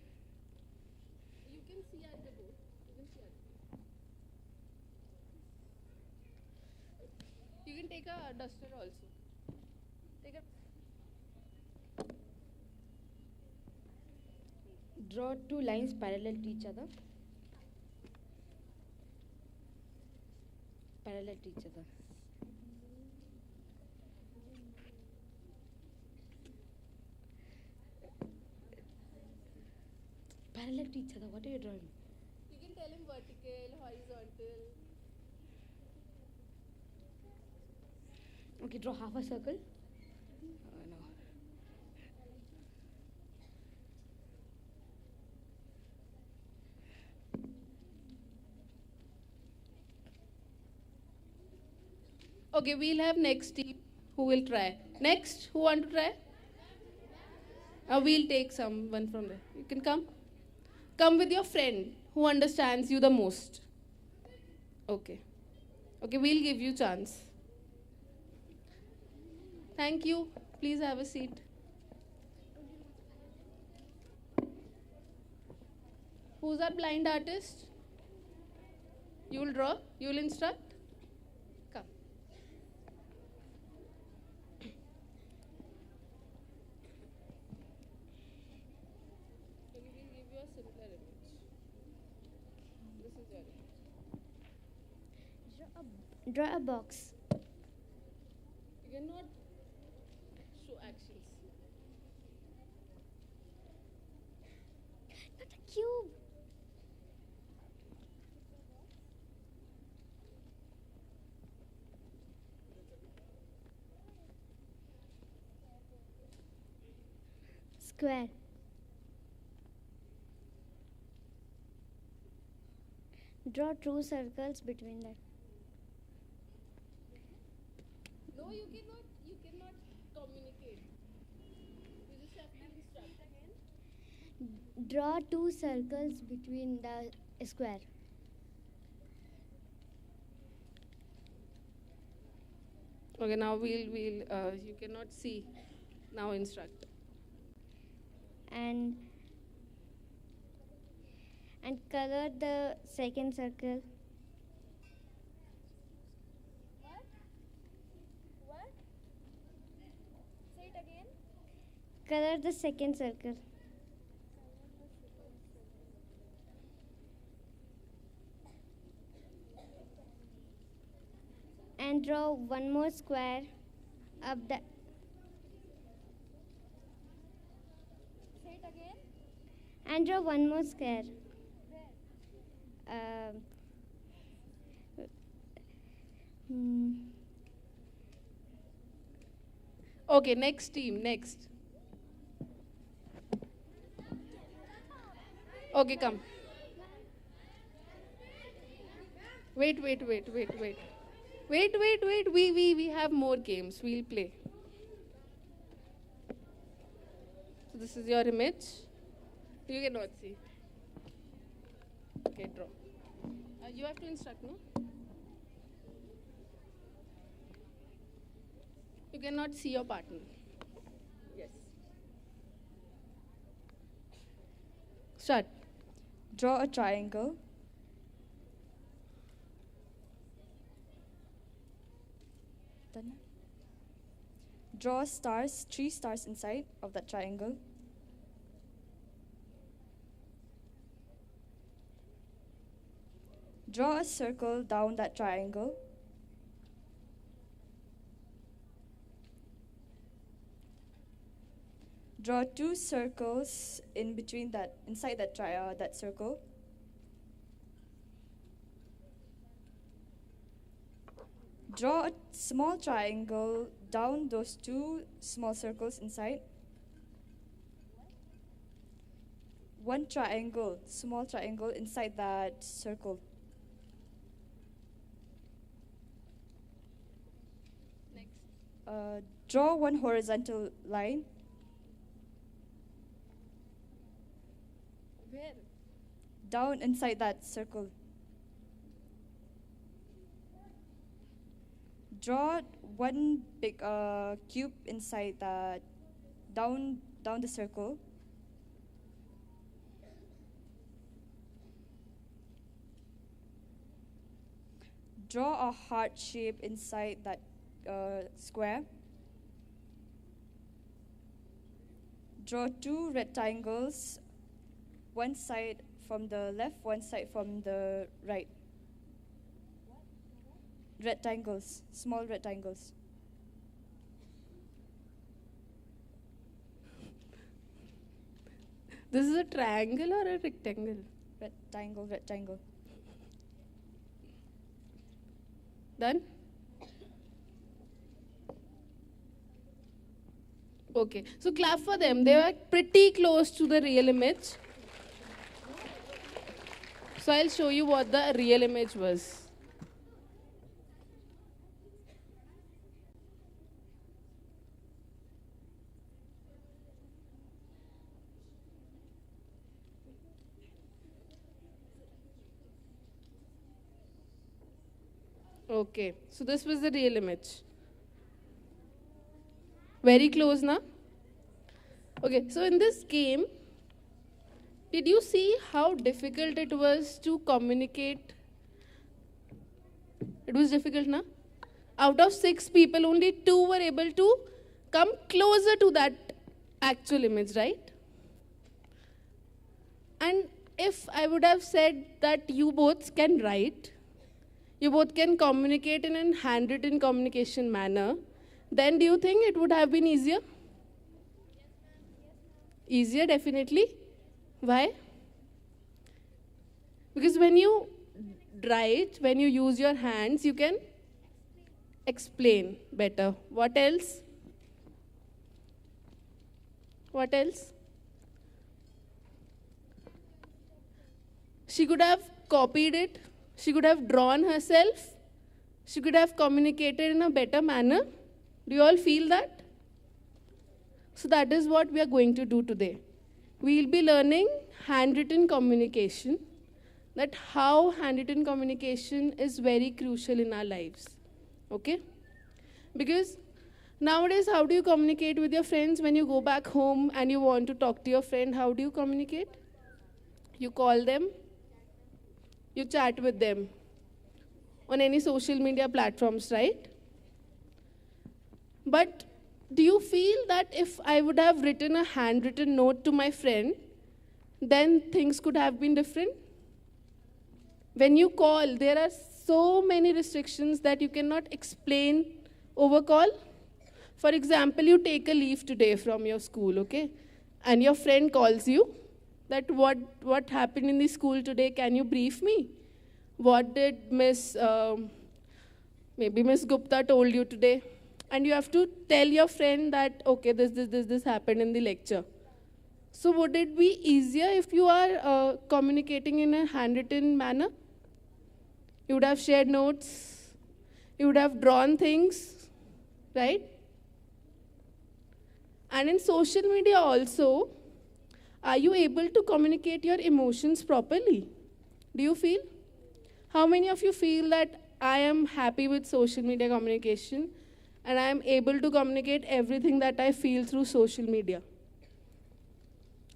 You can see at the board. You can take a duster also. Take a.
Draw two lines parallel to each other. Parallel to each other. Parallel to each other. What are you drawing?
You can tell him vertical, horizontal.
Okay, draw half a circle. No.
Okay, we'll have next team who will try. Next, who want to try? We'll take someone from there. You can come. Come with your friend who understands you the most. Okay. Okay, we'll give you chance. Thank you. Please have a seat. Who's our blind artist? You will draw? You will instruct? Come. We will give you a simpler image. This is your image.
Draw a box.
You cannot show actions.
Not a cube. Square. Draw two circles between them.
No, you cannot communicate. You just have to instruct again.
Draw two circles between the square.
Okay, now you cannot see. Now instruct.
And color the second circle.
What? Say it again.
Color the second circle. And draw one more square up the.
Say it again.
And draw one more square. Hmm.
Okay, next team, next. Okay, come. Wait. We have more games. We'll play. So this is your image. You cannot see. Okay, draw. You have to instruct, no? You cannot see your partner. Yes. Start.
Draw a triangle. Done. Draw stars, 3 stars inside of that triangle. Draw a circle down that triangle. Draw 2 circles in between that, inside that circle. Draw a small triangle down those 2 small circles inside. One triangle, small triangle inside that circle. Next. Draw one horizontal line.
Where?
Down inside that circle. Draw one big cube inside that, down the circle. Draw a heart shape inside that square. Draw 2 rectangles, one side from the left, one side from the right. Rectangles, small rectangles.
This is a triangle or a rectangle?
Rectangle, rectangle.
Done? Okay, so clap for them. They were pretty close to the real image. So I'll show you what the real image was. Okay, so this was the real image. Very close now. Okay, so in this game, did you see how difficult it was to communicate? It was difficult, na? Out of 6 people, only 2 were able to come closer to that actual image, right? And if I would have said that you both can write, you both can communicate in a handwritten communication manner, then do you think it would have been easier? Easier, definitely. Why? Because when you write, when you use your hands, you can explain better. What else? What else? She could have copied it. She could have drawn herself. She could have communicated in a better manner. Do you all feel that? So that is what we are going to do today. We'll be learning handwritten communication, that how handwritten communication is very crucial in our lives. Okay? Because nowadays, how do you communicate with your friends when you go back home and you want to talk to your friend? How do you communicate? You call them, you chat with them on any social media platforms, right? But do you feel that if I would have written a handwritten note to my friend, then things could have been different? When you call, there are so many restrictions that you cannot explain over call. For example, you take a leave today from your school, okay? And your friend calls you that what happened in the school today, can you brief me? What did maybe Miss Gupta told you today? And you have to tell your friend that, okay, this happened in the lecture. So would it be easier if you are communicating in a handwritten manner? You would have shared notes. You would have drawn things, right? And in social media also, are you able to communicate your emotions properly? Do you feel? How many of you feel that I am happy with social media communication and I am able to communicate everything that I feel through social media?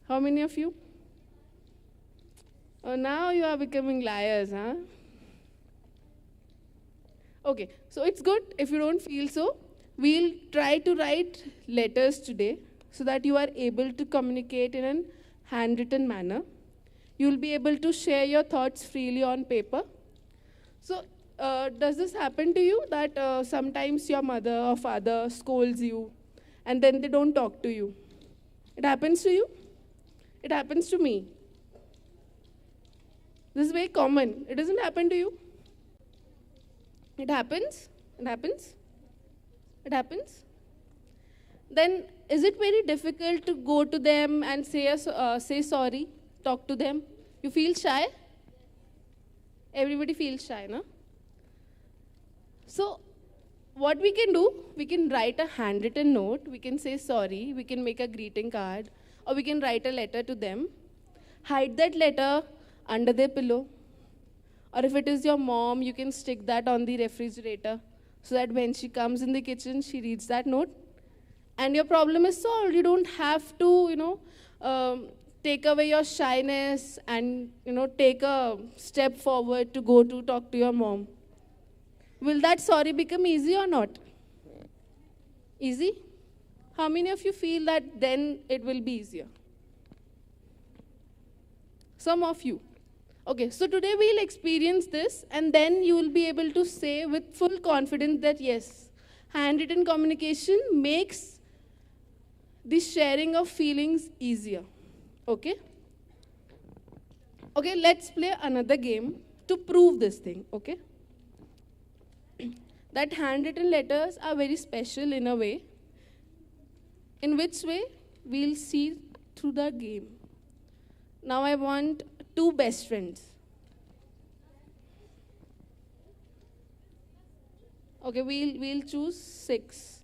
How many of you? Oh, now you are becoming liars, huh? Okay, so it's good if you don't feel so. We'll try to write letters today so that you are able to communicate in a handwritten manner. You'll be able to share your thoughts freely on paper. So, does this happen to you that sometimes your mother or father scolds you and then they don't talk to you? It happens to you? It happens to me. This is very common. It doesn't happen to you? It happens? It happens? It happens? Then is it very difficult to go to them and say sorry, talk to them? You feel shy? Everybody feels shy, no? So, what we can do, we can write a handwritten note, we can say sorry, we can make a greeting card, or we can write a letter to them. Hide that letter under their pillow. Or if it is your mom, you can stick that on the refrigerator so that when she comes in the kitchen, she reads that note. And your problem is solved. You don't have to, take away your shyness and, take a step forward to go to talk to your mom. Will that sorry become easy or not? Easy? How many of you feel that then it will be easier? Some of you. Okay, so today we'll experience this and then you will be able to say with full confidence that yes, handwritten communication makes the sharing of feelings easier. Okay? Okay, let's play another game to prove this thing, okay? That handwritten letters are very special in a way. In which way? We'll see through the game. Now I want two best friends. Okay, we'll choose 6.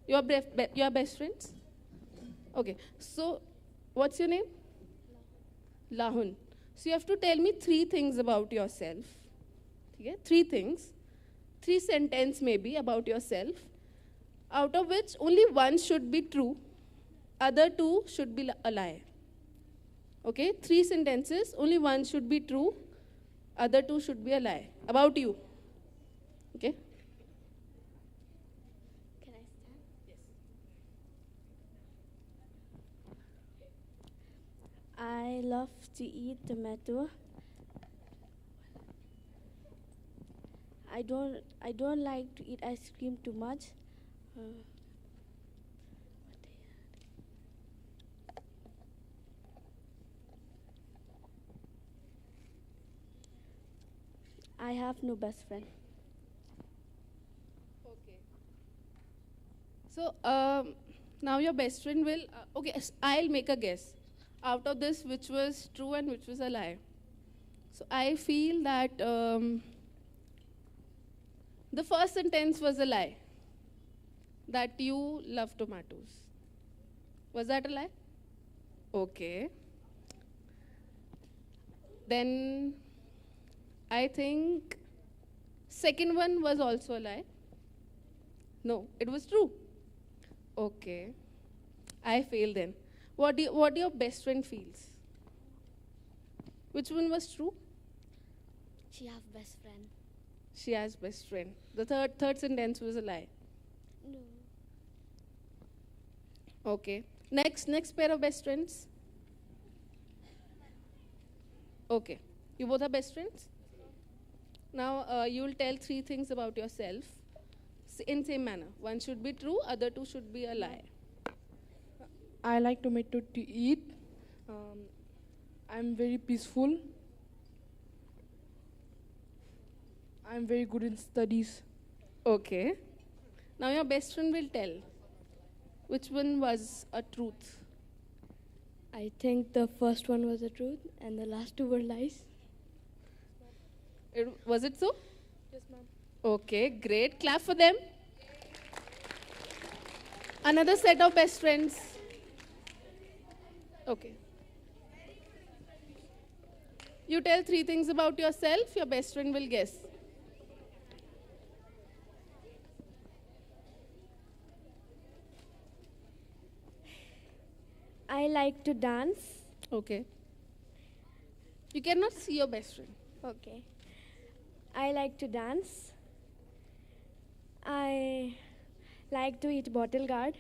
Your best friends? Okay, so what's your name? Lahun. So you have to tell me 3 things about yourself. Okay? 3 things. 3 sentences maybe about yourself, out of which only 1 should be true, other 2 should be a lie. Okay, 3 sentences, only 1 should be true, other 2 should be a lie. About you. Okay?
Can I start?
Yes.
I love to eat tomato. I don't like to eat ice cream too much. I have no best friend.
Okay. So now your best friend will, okay, I'll make a guess. Out of this, which was true and which was a lie. So I feel that the first sentence was a lie. That you love tomatoes. Was that a lie? Okay. Then I think second one was also a lie. No, it was true. Okay. I failed then. What your best friend feels? Which one was true?
She have best friend.
She has best friend. The third sentence was a lie.
No.
Okay. Next pair of best friends. Okay. You both are best friends? Now you'll tell 3 things about yourself in same manner. 1 should be true, other 2 should be a lie.
I like tomato to eat. I'm very peaceful. I'm very good in studies.
Okay. Now your best friend will tell which one was a truth.
I think the first one was the truth and the last 2 were lies.
Was it so?
Yes, ma'am.
Okay, great. Clap for them. Another set of best friends. Okay. You tell 3 things about yourself, your best friend will guess.
I like to dance.
Okay. You cannot see your best friend.
Okay. I like to dance. I like to eat bottle guard.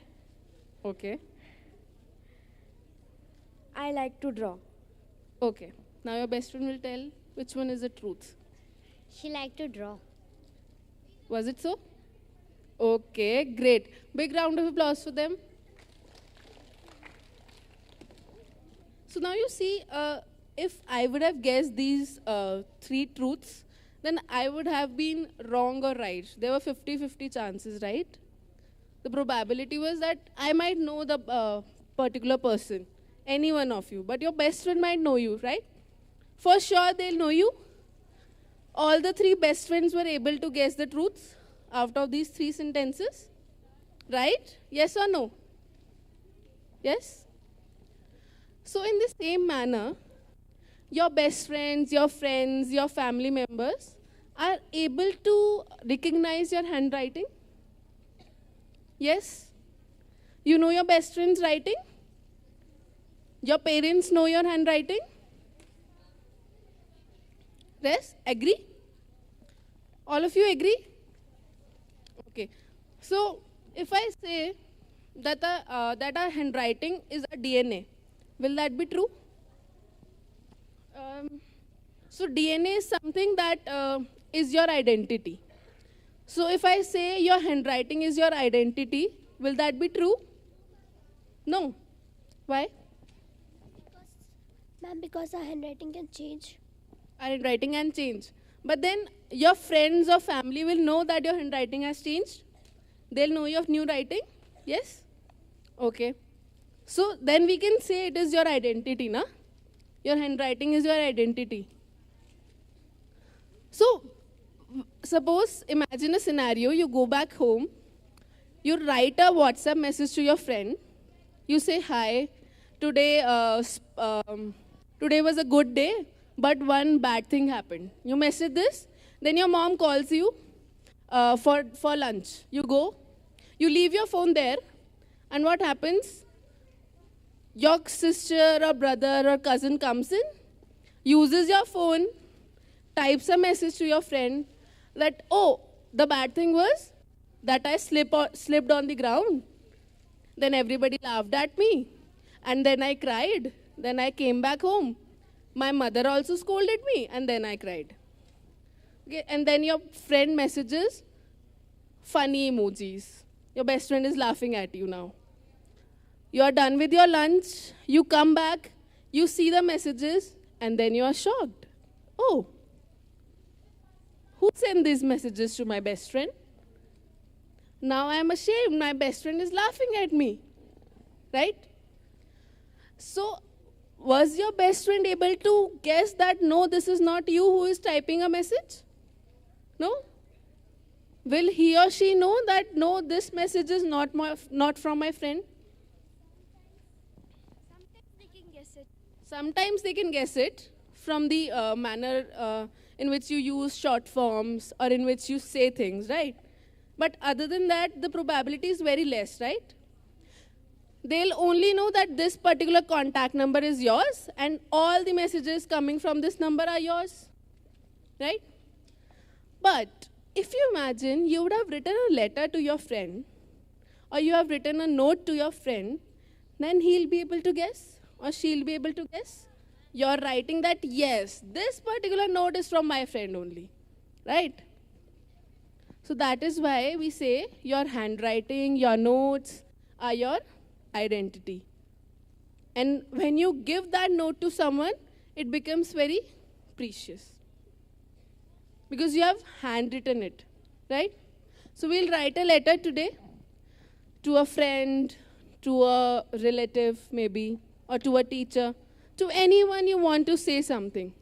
Okay.
I like to draw.
Okay. Now your best friend will tell which one is the truth.
She liked to draw.
Was it so? Okay, great. Big round of applause for them. So now you see, if I would have guessed these three truths, then I would have been wrong or right. There were 50-50 chances, right? The probability was that I might know the particular person, any one of you, but your best friend might know you, right? For sure, they'll know you. All the three best friends were able to guess the truths out of these three sentences, right? Yes or no? Yes? So, in the same manner, your best friends, your family members are able to recognize your handwriting. Yes? You know your best friend's writing? Your parents know your handwriting? Yes? Agree? All of you agree? Okay. So, if I say that, that our handwriting is a DNA, will that be true? So, DNA is something that is your identity. So, if I say your handwriting is your identity, will that be true? No. Why?
Ma'am, because our handwriting can change.
Our handwriting can change. But then your friends or family will know that your handwriting has changed. They'll know your new writing. Yes? Okay. So then we can say it is your identity, na? Your handwriting is your identity. So suppose, imagine a scenario, you go back home, you write a WhatsApp message to your friend, you say, hi, today, today was a good day, but one bad thing happened. You message this, then your mom calls you for lunch. You go, you leave your phone there, and what happens? Your sister or brother or cousin comes in, uses your phone, types a message to your friend that, oh, the bad thing was that I slipped on the ground. Then everybody laughed at me. And then I cried. Then I came back home. My mother also scolded me, and then I cried. Okay, and then your friend messages funny emojis. Your best friend is laughing at you now. You are done with your lunch, you come back, you see the messages, and then you are shocked. Oh, who sent these messages to my best friend? Now I am ashamed, my best friend is laughing at me. Right? So, was your best friend able to guess that no, this is not you who is typing a message? No? Will he or she know that no, this message is not from my friend? Sometimes they can guess it from the manner in which you use short forms or in which you say things, right? But other than that, the probability is very less, right? They'll only know that this particular contact number is yours and all the messages coming from this number are yours, right? But if you imagine you would have written a letter to your friend or you have written a note to your friend, then he'll be able to guess or she'll be able to guess. You're writing that, yes, this particular note is from my friend only, right? So that is why we say your handwriting, your notes are your identity. And when you give that note to someone, it becomes very precious. Because you have handwritten it, right? So we'll write a letter today to a friend, to a relative maybe, or to a teacher, to anyone you want to say something.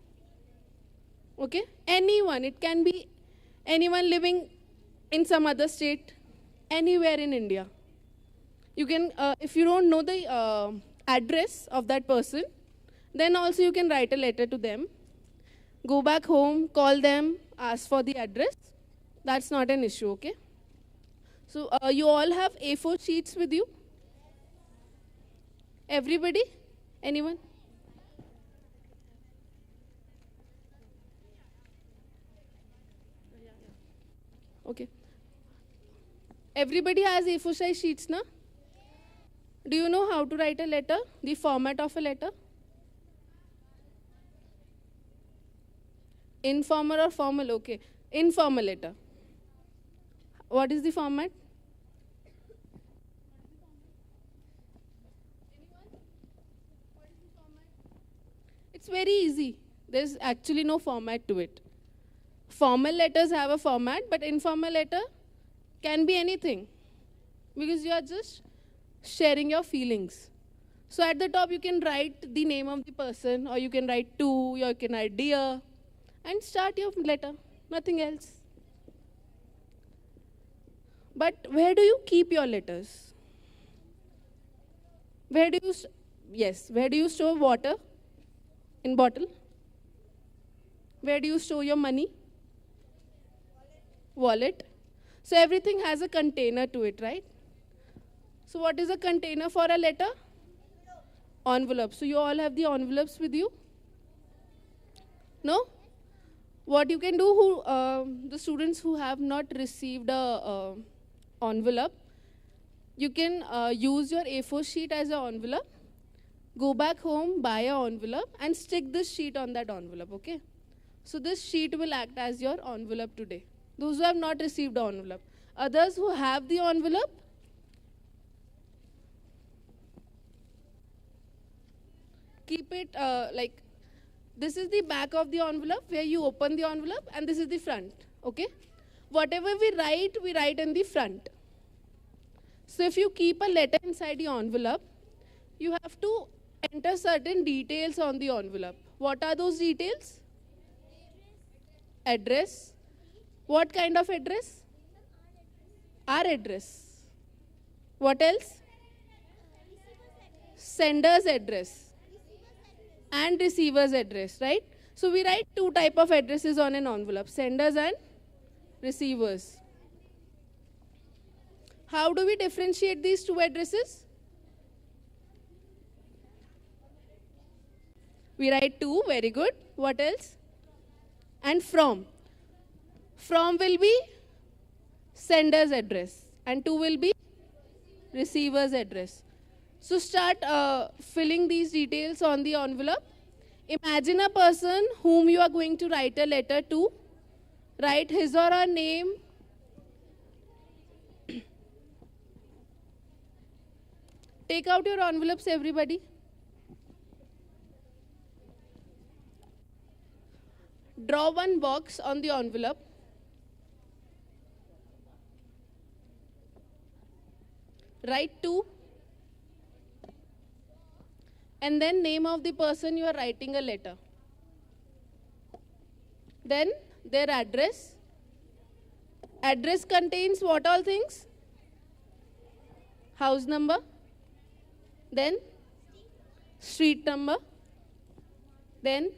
Okay? Anyone. It can be anyone living in some other state, anywhere in India. You can, if you don't know the address of that person, then also you can write a letter to them. Go back home, call them, ask for the address. That's not an issue, okay? So you all have A4 sheets with you? Everybody? Anyone? Okay. Everybody has A4 size sheets, na? Do you know how to write a letter? The format of a letter? Informal or formal? Okay. Informal letter. What is the format? It's very easy. There's actually no format to it. Formal letters have a format, but informal letter can be anything because you are just sharing your feelings. So at the top, you can write the name of the person, or you can write to, or you can write dear, and start your letter. Nothing else. But where do you keep your letters? Where do you, yes, where do you store water? In bottle? Where do you store your money? Wallet. So everything has a container to it, right? So what is a container for a letter? Envelope. So you all have the envelopes with you? No? What you can do, the students who have not received a envelope, you can use your A4 sheet as an envelope. Go back home, buy an envelope, and stick this sheet on that envelope, okay? So this sheet will act as your envelope today. Those who have not received the envelope. Others who have the envelope, keep it like, this is the back of the envelope where you open the envelope, and this is the front, okay? Whatever we write in the front. So if you keep a letter inside the envelope, you have to enter certain details on the envelope. What are those details? Address. What kind of address? Our address. What else? Sender's address. And receiver's address, right? So we write two type of addresses on an envelope, senders and receivers. How do we differentiate these two addresses? We write to, very good. What else? And from. From will be sender's address, and to will be receiver's address. So start filling these details on the envelope. Imagine a person whom you are going to write a letter to. Write his or her name. Take out your envelopes, everybody. Draw one box on the envelope. Write to. And then name of the person you are writing a letter. Then their address. Address contains what all things? House number. Then street number. Then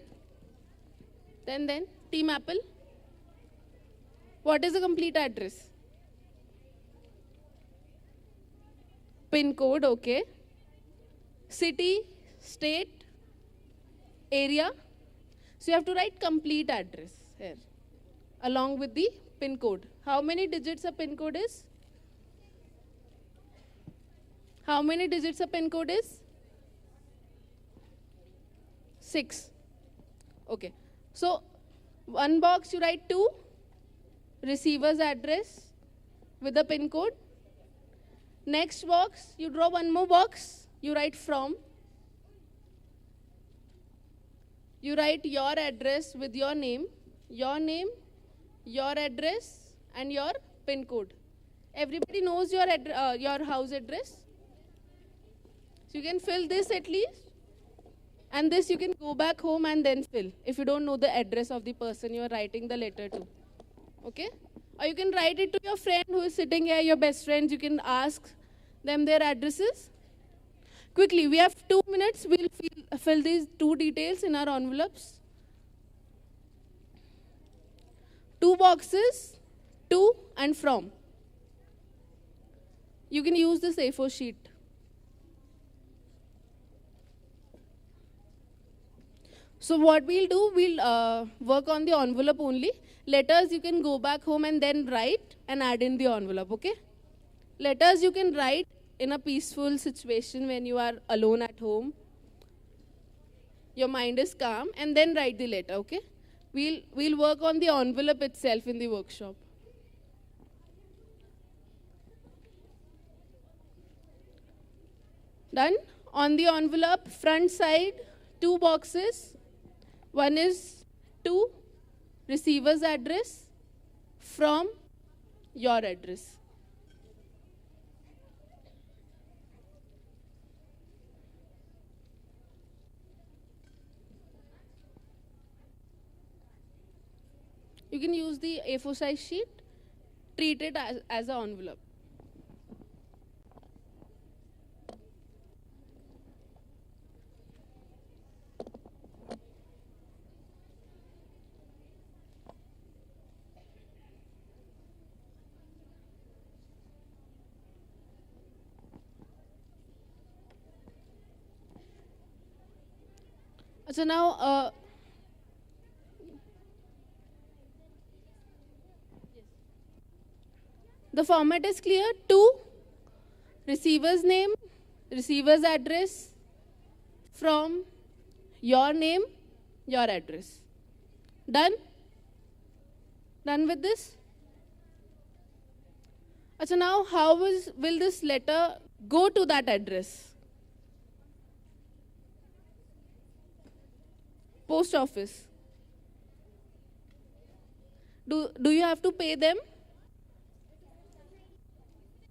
Team Apple. What is the complete address? Pin code, okay. City, state, area. So you have to write complete address here along with the pin code. How many digits a pin code is? How many digits a pin code is? 6. Okay. So one box you write to, receiver's address with the pin code. Next box, you draw one more box, you write from. You write your address with your name, your address, and your pin code. Everybody knows your house address. So you can fill this at least. And this you can go back home and then fill if you don't know the address of the person you are writing the letter to. Okay? Or you can write it to your friend who is sitting here, your best friends. You can ask them their addresses. Quickly, we have 2 minutes. We'll fill these two details in our envelopes. 2 boxes, to and from. You can use this A4 sheet. So what we'll do, we'll work on the envelope only. Letters you can go back home and then write and add in the envelope, okay? Letters you can write in a peaceful situation when you are alone at home. Your mind is calm, and then write the letter, okay? We'll work on the envelope itself in the workshop. Done? On the envelope, front side, 2 boxes. One is to receiver's address from your address. You can use the A4 size sheet, treat it as an envelope. So now, the format is clear. To receiver's name, receiver's address, from your name, your address. Done? Done with this? So now, how will this letter go to that address? Post office. Do you have to pay them?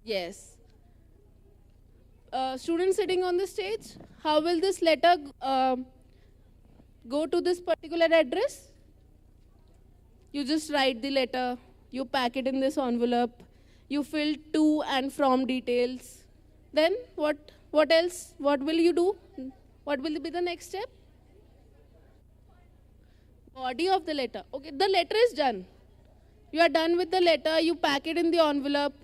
Yes. Students sitting on the stage, how will this letter go to this particular address? You just write the letter, you pack it in this envelope, you fill to and from details. Then what else? What will you do? What will be the next step? Body of the letter. Okay, the letter is done. You are done with the letter, you pack it in the envelope,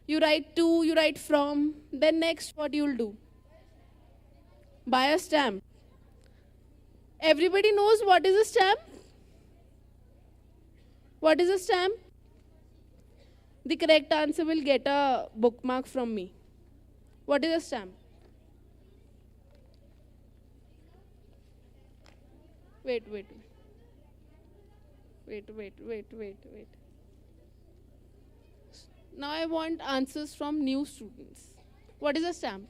you write to, you write from. Then next, what you will do? Buy a stamp. Everybody knows what is a stamp? What is a stamp? The correct answer will get a bookmark from me. What is a stamp? Wait. Now I want answers from new students. What is a stamp?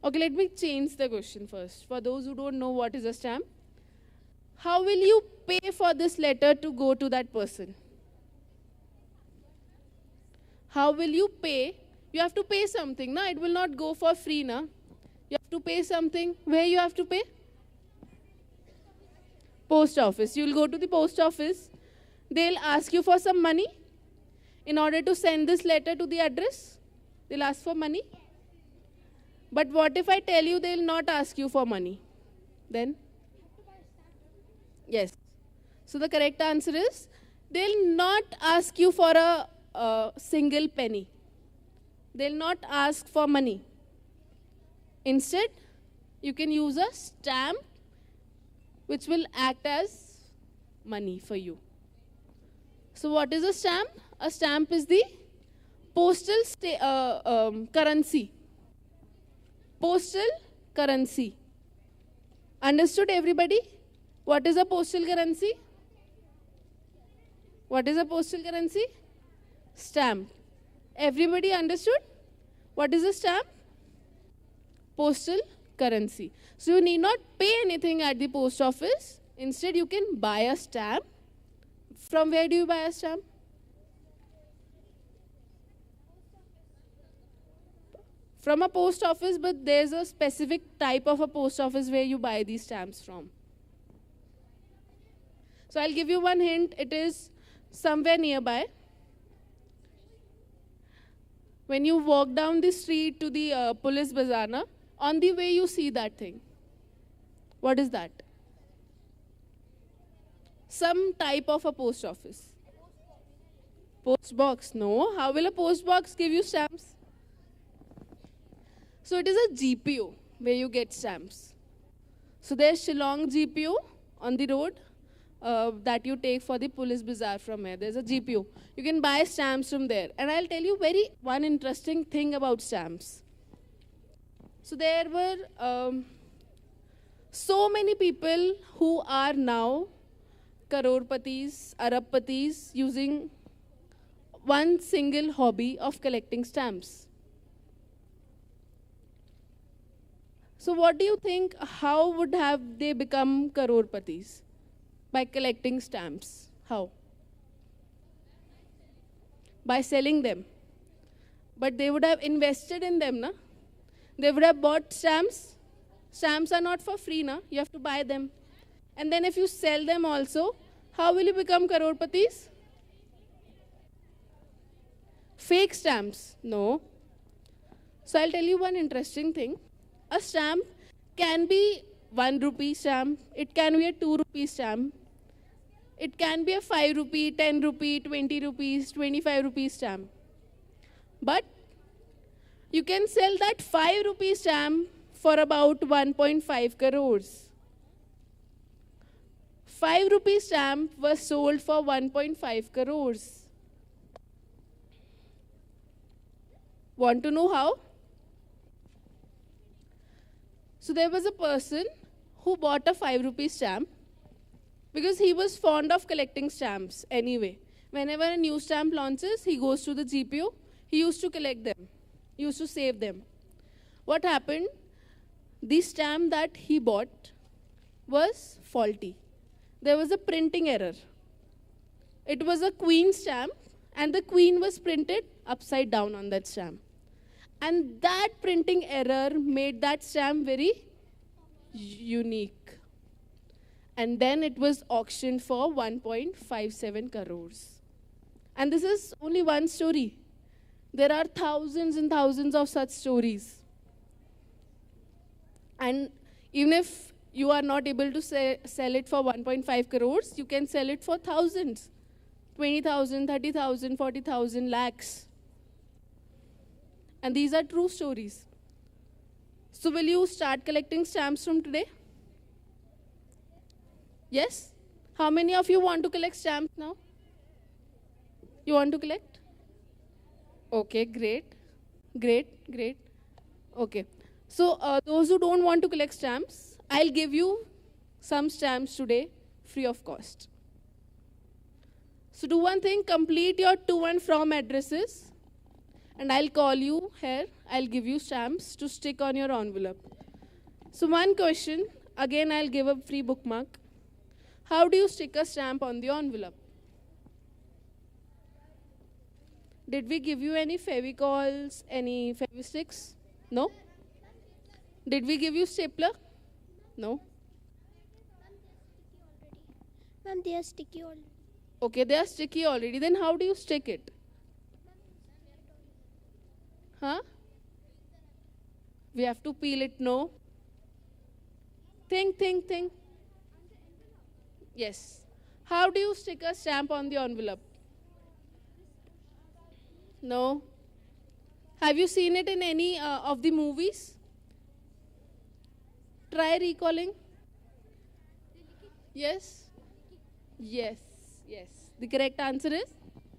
Okay, let me change the question first. For those who don't know what is a stamp, how will you pay for this letter to go to that person? How will you pay? You have to pay something, na? It will not go for free, na? You have to pay something. Where you have to pay? Post office. You will go to the post office. They'll ask you for some money in order to send this letter to the address. They'll ask for money. But what if I tell you they'll not ask you for money? Then? Yes. So the correct answer is, they'll not ask you for a single penny. They'll not ask for money. Instead, you can use a stamp which will act as money for you. So what is a stamp? A stamp is the postal currency. Postal currency. Understood, everybody? What is a postal currency? What is a postal currency? Stamp. Everybody understood? What is a stamp? Postal currency. So you need not pay anything at the post office. Instead, you can buy a stamp. From where do you buy a stamp? From a post office, but there's a specific type of a post office where you buy these stamps from. So I'll give you one hint. It is somewhere nearby. When you walk down the street to the police bazaar, na, on the way you see that thing. What is that? Some type of a post office. Post box? No. How will a post box give you stamps? So it is a GPO where you get stamps. So there's Shillong GPO on the road that you take for the police bazaar from here. There's a GPO. You can buy stamps from there. And I'll tell you one interesting thing about stamps. So there were So many people who are now crorpatis, arabpatis using one single hobby of collecting stamps. So what do you think, how would have they become crorpatis? By collecting stamps. How? By selling them. But they would have invested in them, na? They would have bought stamps. Stamps are not for free, na? You have to buy them. And then if you sell them also, how will you become crorpatis? Fake stamps? No. So I'll tell you one interesting thing. A stamp can be 1 rupee stamp. It can be a 2 rupee stamp. It can be a 5 rupee, 10 rupee, 20 rupees, 25 rupees stamp. But you can sell that 5 rupee stamp for about 1.5 crores. 5 rupee stamp was sold for 1.5 crores. Want to know how? So there was a person who bought a 5 rupee stamp because he was fond of collecting stamps anyway. Whenever a new stamp launches, he goes to the GPO. He used to collect them. He used to save them. What happened? The stamp that he bought was faulty. There was a printing error. It was a queen stamp, and the queen was printed upside down on that stamp. And that printing error made that stamp very unique. And then it was auctioned for 1.57 crores. And this is only one story. There are thousands and thousands of such stories. And even if you are not able to sell it for 1.5 crores, you can sell it for thousands. 20,000, 30,000, 40,000, lakhs. And these are true stories. So will you start collecting stamps from today? Yes? How many of you want to collect stamps now? You want to collect? Okay, great. Great, great. Okay. So those who don't want to collect stamps, I'll give you some stamps today free of cost. So do one thing, complete your to and from addresses. And I'll call you here. I'll give you stamps to stick on your envelope. So one question, again I'll give a free bookmark. How do you stick a stamp on the envelope? Did we give you any fevicols, any fevisticks? No? Did we give you stapler? No?
Ma'am, they are sticky already.
Okay, they are sticky already. Then how do you stick it? Huh? We have to peel it, no? Think. Yes. How do you stick a stamp on the envelope? No. Have you seen it in any of the movies? Try recalling. Yes? Yes. The correct answer is?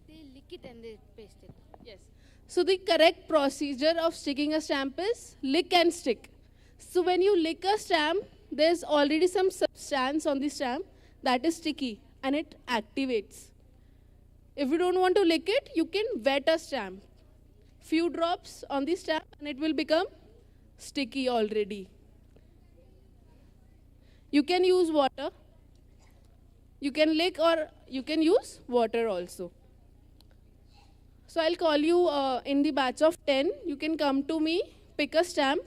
They lick it and they paste it.
Yes. So the correct procedure of sticking a stamp is lick and stick. So when you lick a stamp, there's already some substance on the stamp that is sticky and it activates. If you don't want to lick it, you can wet a stamp. Few drops on the stamp and it will become sticky already. You can use water. You can lick or you can use water also. So I'll call you in the batch of 10. You can come to me, pick a stamp.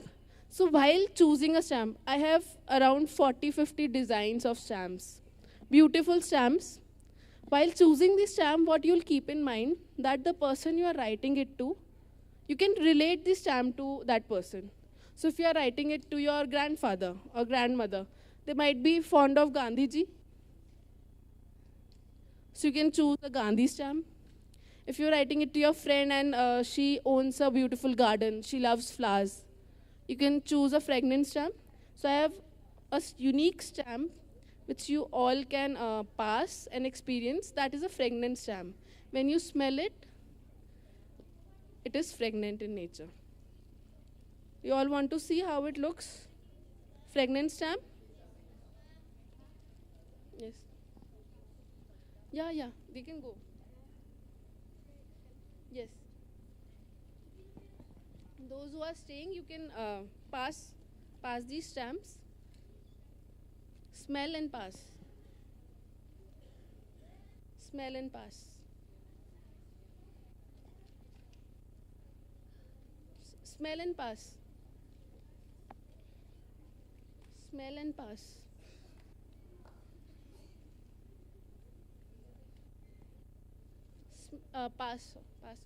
So while choosing a stamp, I have around 40-50 designs of stamps. Beautiful stamps. While choosing the stamp, what you'll keep in mind that the person you are writing it to, you can relate the stamp to that person. So if you are writing it to your grandfather or grandmother, they might be fond of Gandhiji. So you can choose a Gandhi stamp. If you're writing it to your friend and she owns a beautiful garden, she loves flowers, you can choose a fragrance stamp. So I have a unique stamp which you all can pass and experience. That is a fragrance stamp. When you smell it, it is fragrant in nature. You all want to see how it looks? Fragrance stamp? Yes. Yeah, yeah, we can go. Yes. Those who are staying, you can pass these stamps. Smell and pass. Smell and pass. Smell and pass. Smell and pass. Pass. Pass.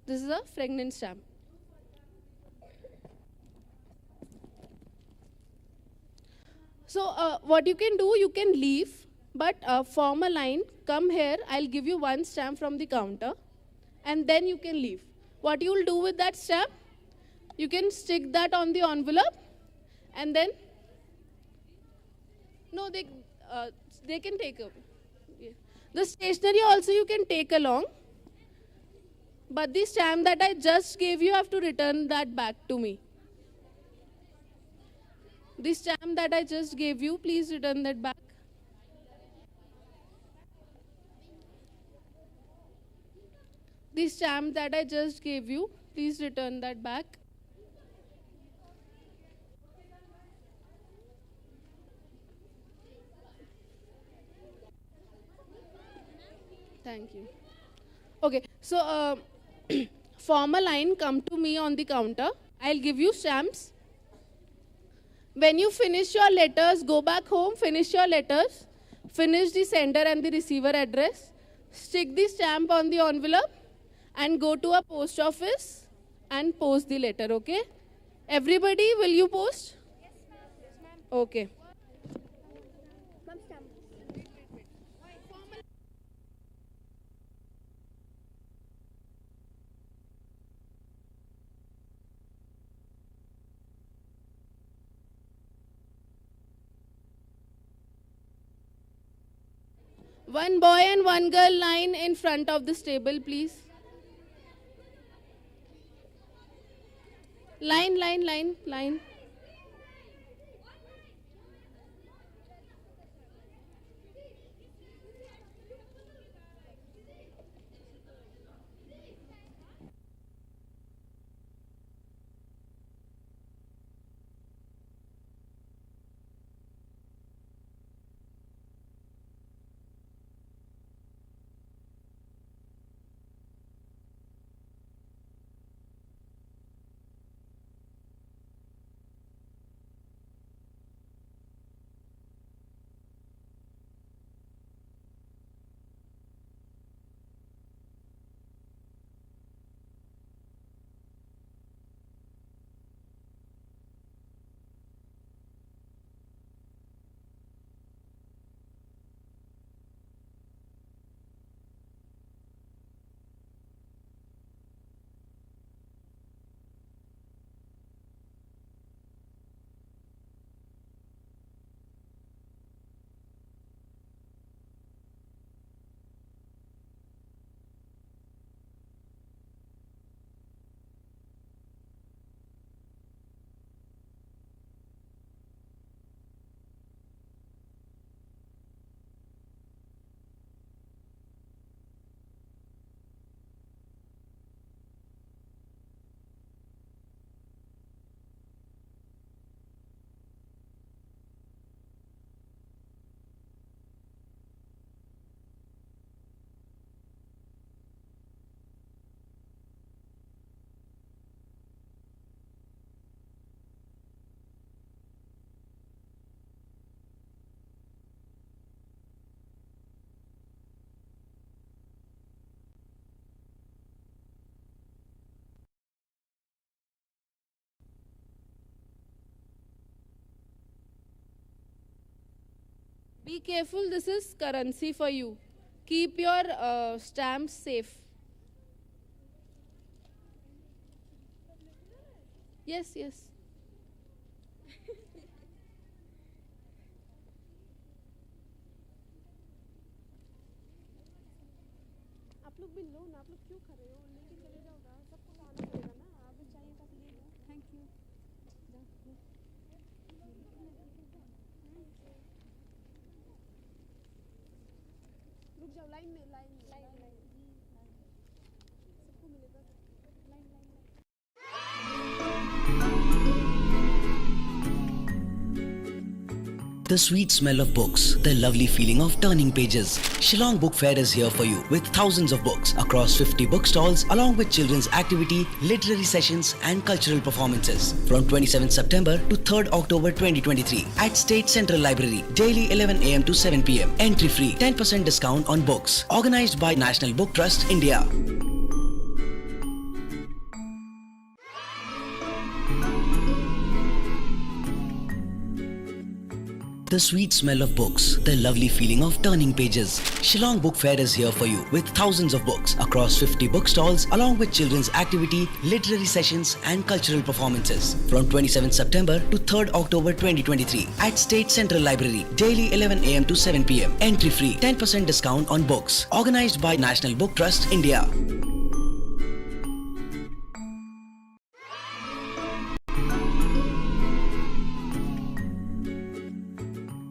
This is a fragrance stamp. So what you can do, you can leave, but form a line. Come here. I'll give you one stamp from the counter, and then you can leave. What you will do with that stamp? You can stick that on the envelope, and then no, they can take a. Yeah. The stationery also you can take along, but the stamp that I just gave you have to return that back to me. The stamp that I just gave you, please return that back. The stamp that I just gave you, please return that back. Thank you. Okay, so form a line, come to me on the counter. I'll give you stamps. When you finish your letters, go back home, finish your letters, finish the sender and the receiver address, stick the stamp on the envelope, and go to a post office and post the letter, okay? Everybody, will you post? Yes, ma'am. Okay. One boy and one girl line in front of this table, please. Line. Be careful, this is currency for you. Keep your stamps safe. Yes. आप लोग भी लो ना, आप लोग क्यों खा रहे हो? लेके चले जाओ ना, सबको लाना पड़ेगा ना, आप चाहिए तब ले लो. Thank you.
The sweet smell of books, the lovely feeling of turning pages. Shillong Book Fair is here for you with thousands of books across 50 book-stalls along with children's activity, literary sessions and cultural performances from 27th September to 3rd October 2023 at State Central Library, daily 11 am to 7 pm. Entry free, 10% discount on books. Organized by National Book Trust, India. The sweet smell of books, the lovely feeling of turning pages. Shillong Book Fair is here for you with thousands of books across 50 book-stalls along with children's activity, literary sessions and cultural performances from 27th September to 3rd October 2023 at State Central Library, daily 11 am to 7 pm. Entry free, 10% discount on books. Organized by National Book Trust, India.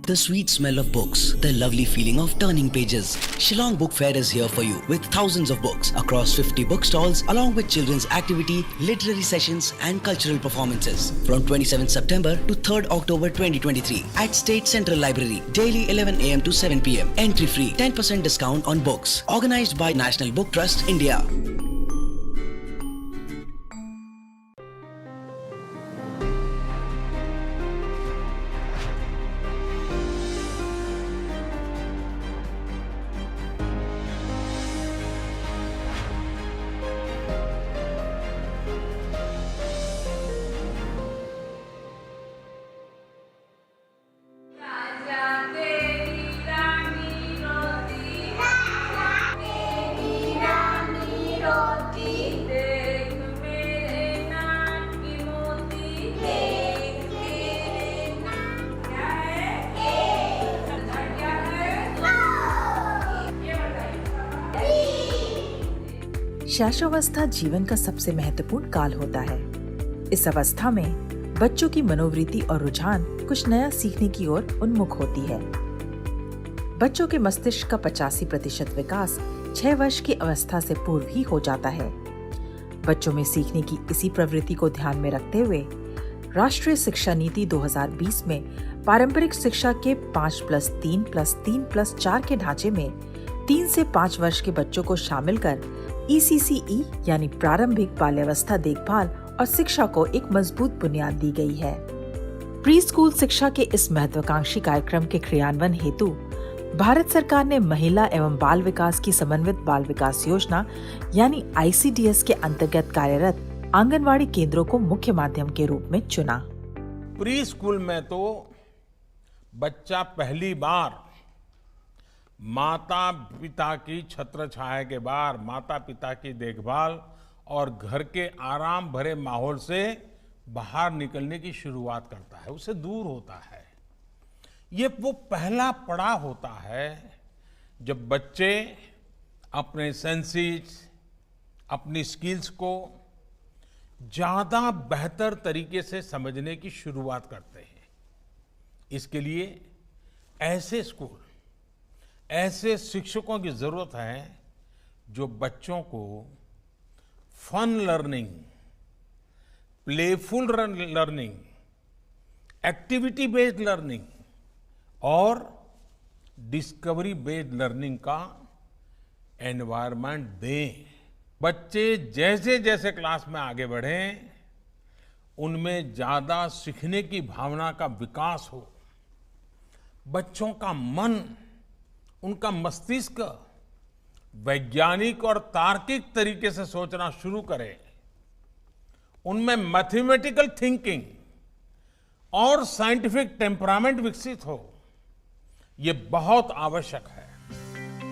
The sweet smell of books, the lovely feeling of turning pages. Shillong Book Fair is here for you with thousands of books across 50 book-stalls along with children's activity, literary sessions and cultural performances from 27th September to 3rd October 2023 at State Central Library, daily 11 am to 7 pm. Entry free, 10% discount on books. Organized by National Book Trust, India.
शैशवावस्था जीवन का सबसे महत्वपूर्ण काल होता है। इस अवस्था में बच्चों की मनोवृत्ति और रुझान कुछ नया सीखने की ओर उन्मुख होती है। बच्चों के मस्तिष्क का 85% विकास 6 वर्ष की अवस्था से पूर्व ही हो जाता है। बच्चों में सीखने की इसी प्रवृत्ति को ध्यान में रखते हुए राष्ट्रीय शिक्षा नीति 2020 में पारंपरिक शिक्षा के 5+3+3+4 के ढांचे में 3 से 5 वर्ष के बच्चों को शामिल कर ECCE यानी प्रारंभिक बाल्यावस्था देखभाल और शिक्षा को एक मजबूत बुनियाद दी गई है। प्री स्कूल शिक्षा के इस महत्वाकांक्षी कार्यक्रम के क्रियान्वयन हेतु भारत सरकार ने महिला एवं बाल विकास की समन्वित बाल विकास योजना यानी ICDS के अंतर्गत कार्यरत आंगनवाड़ी केंद्रों को मुख्य माध्यम के रूप में चुना।
प्री स्कूल में तो बच्चा पहली बार माता पिता की छत्र छाया के बाहर माता पिता की देखभाल और घर के आराम भरे माहौल से बाहर निकलने की शुरुआत करता है, उससे दूर होता है। ये वो पहला पड़ाव होता है जब बच्चे अपने सेंसेस, अपनी स्किल्स को ज्यादा बेहतर तरीके से समझने की शुरुआत करते हैं। इसके लिए ऐसे स्कूल, ऐसे शिक्षकों की जरूरत है जो बच्चों को fun learning, playful learning, activity based learning और डिस्कवरी बेस्ड लर्निंग का एनवायरनमेंट दें। बच्चे जैसे जैसे क्लास में आगे बढ़ें, उनमें ज्यादा सीखने की भावना का विकास हो। बच्चों का मन, उनका मस्तिष्क वैज्ञानिक और तार्किक तरीके से सोचना शुरू करे, उनमें मैथमेटिकल थिंकिंग और साइंटिफिक टेम्परामेंट विकसित हो, ये बहुत आवश्यक है।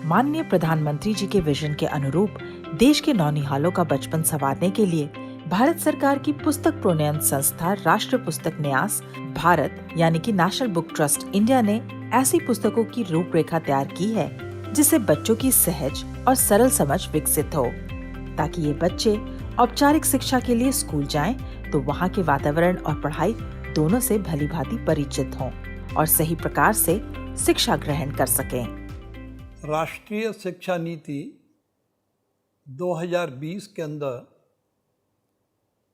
माननीय प्रधानमंत्री जी के विजन के अनुरूप देश के नौनिहालों का बचपन संवारने के लिए भारत सरकार की पुस्तक प्रोन्नयन संस्था राष्ट्रीय पुस्तक न्यास भारत यानी कि नेशनल बुक ट्रस्ट इंडिया ने ऐसी पुस्तकों की रूपरेखा तैयार की है जिससे बच्चों की सहज और सरल समझ विकसित हो, ताकि ये बच्चे औपचारिक शिक्षा के लिए स्कूल जाएं तो वहाँ के वातावरण और पढ़ाई दोनों से भलीभांति परिचित हों और सही प्रकार से शिक्षा ग्रहण कर सकें।
राष्ट्रीय शिक्षा नीति 2020 के अंदर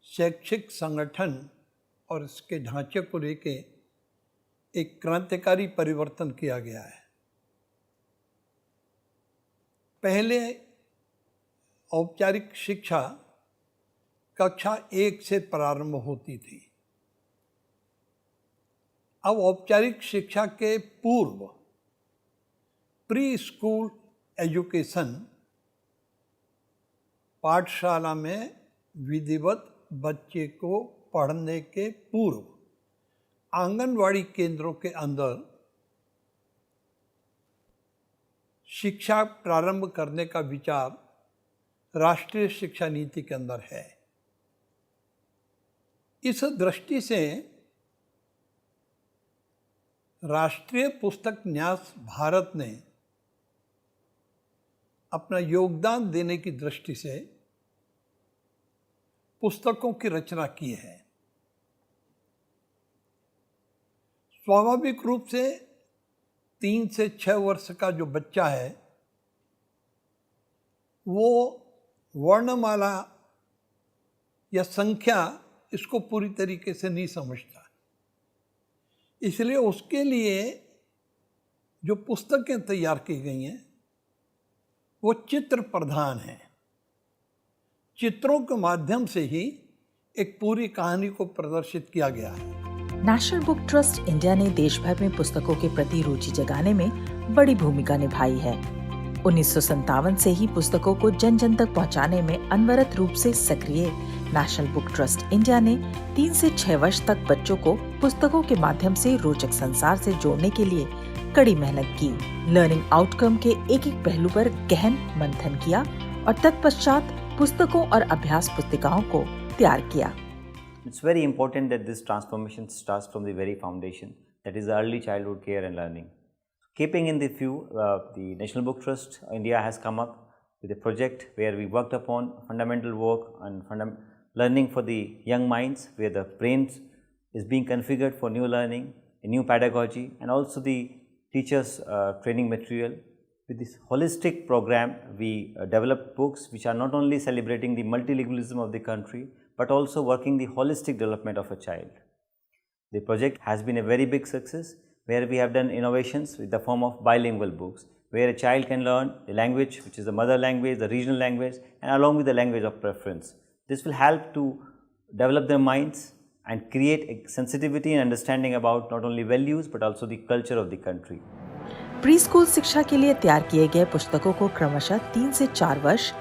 शैक्षिक संगठन और इसके ढांचे को लेके एक क्रांतिकारी परिवर्तन किया गया है। पहले औपचारिक शिक्षा कक्षा 1 से प्रारंभ होती थी। अब औपचारिक शिक्षा के पूर्व प्री स्कूल एजुकेशन पाठशाला में विधिवत बच्चे को पढ़ने के पूर्व आंगनवाड़ी केंद्रों के अंदर शिक्षा प्रारंभ करने का विचार राष्ट्रीय शिक्षा नीति के अंदर है। इस दृष्टि से राष्ट्रीय पुस्तक न्यास भारत ने अपना योगदान देने की दृष्टि से पुस्तकों की रचना की है। स्वाभाविक रूप से 3 से 6 वर्ष का जो बच्चा है वो वर्णमाला या संख्या इसको पूरी तरीके से नहीं समझता, इसलिए उसके लिए जो पुस्तकें तैयार की गई हैं वो चित्र प्रधान हैं। चित्रों के माध्यम से ही एक पूरी कहानी को प्रदर्शित किया गया है।
नेशनल बुक ट्रस्ट इंडिया ने देश भर में पुस्तकों के प्रति रुचि जगाने में बड़ी भूमिका निभाई है। 1957 से ही पुस्तकों को जन जन तक पहुंचाने में अनवरत रूप से सक्रिय नेशनल बुक ट्रस्ट इंडिया ने 3 से 6 वर्ष तक बच्चों को पुस्तकों के माध्यम से रोचक संसार से जोड़ने के लिए कड़ी मेहनत की। लर्निंग आउटकम के एक एक पहलू पर गहन मंथन किया और तत्पश्चात पुस्तकों और अभ्यास पुस्तिकाओं को तैयार किया।
It's very important that this transformation starts from the very foundation, that is early childhood care and learning. Keeping in the view, the National Book Trust India has come up with a project where we worked upon fundamental work and learning for the young minds, where the brains is being configured for new learning, a new pedagogy, and also the teachers' training material. With this holistic program, we developed books which are not only celebrating the multilingualism of the country, but also working the holistic development of a child. The project has been a very big success, where we have done innovations with the form of bilingual books, where a child can learn the language which is the mother language, the regional language, and along with the language of preference. This will help to develop their minds and create a sensitivity and understanding about not only values but also the culture of the country.
Pre school शिक्षा के लिए तैयार किए गए पुस्तकों को क्रमशः 3 से 4 वर्ष,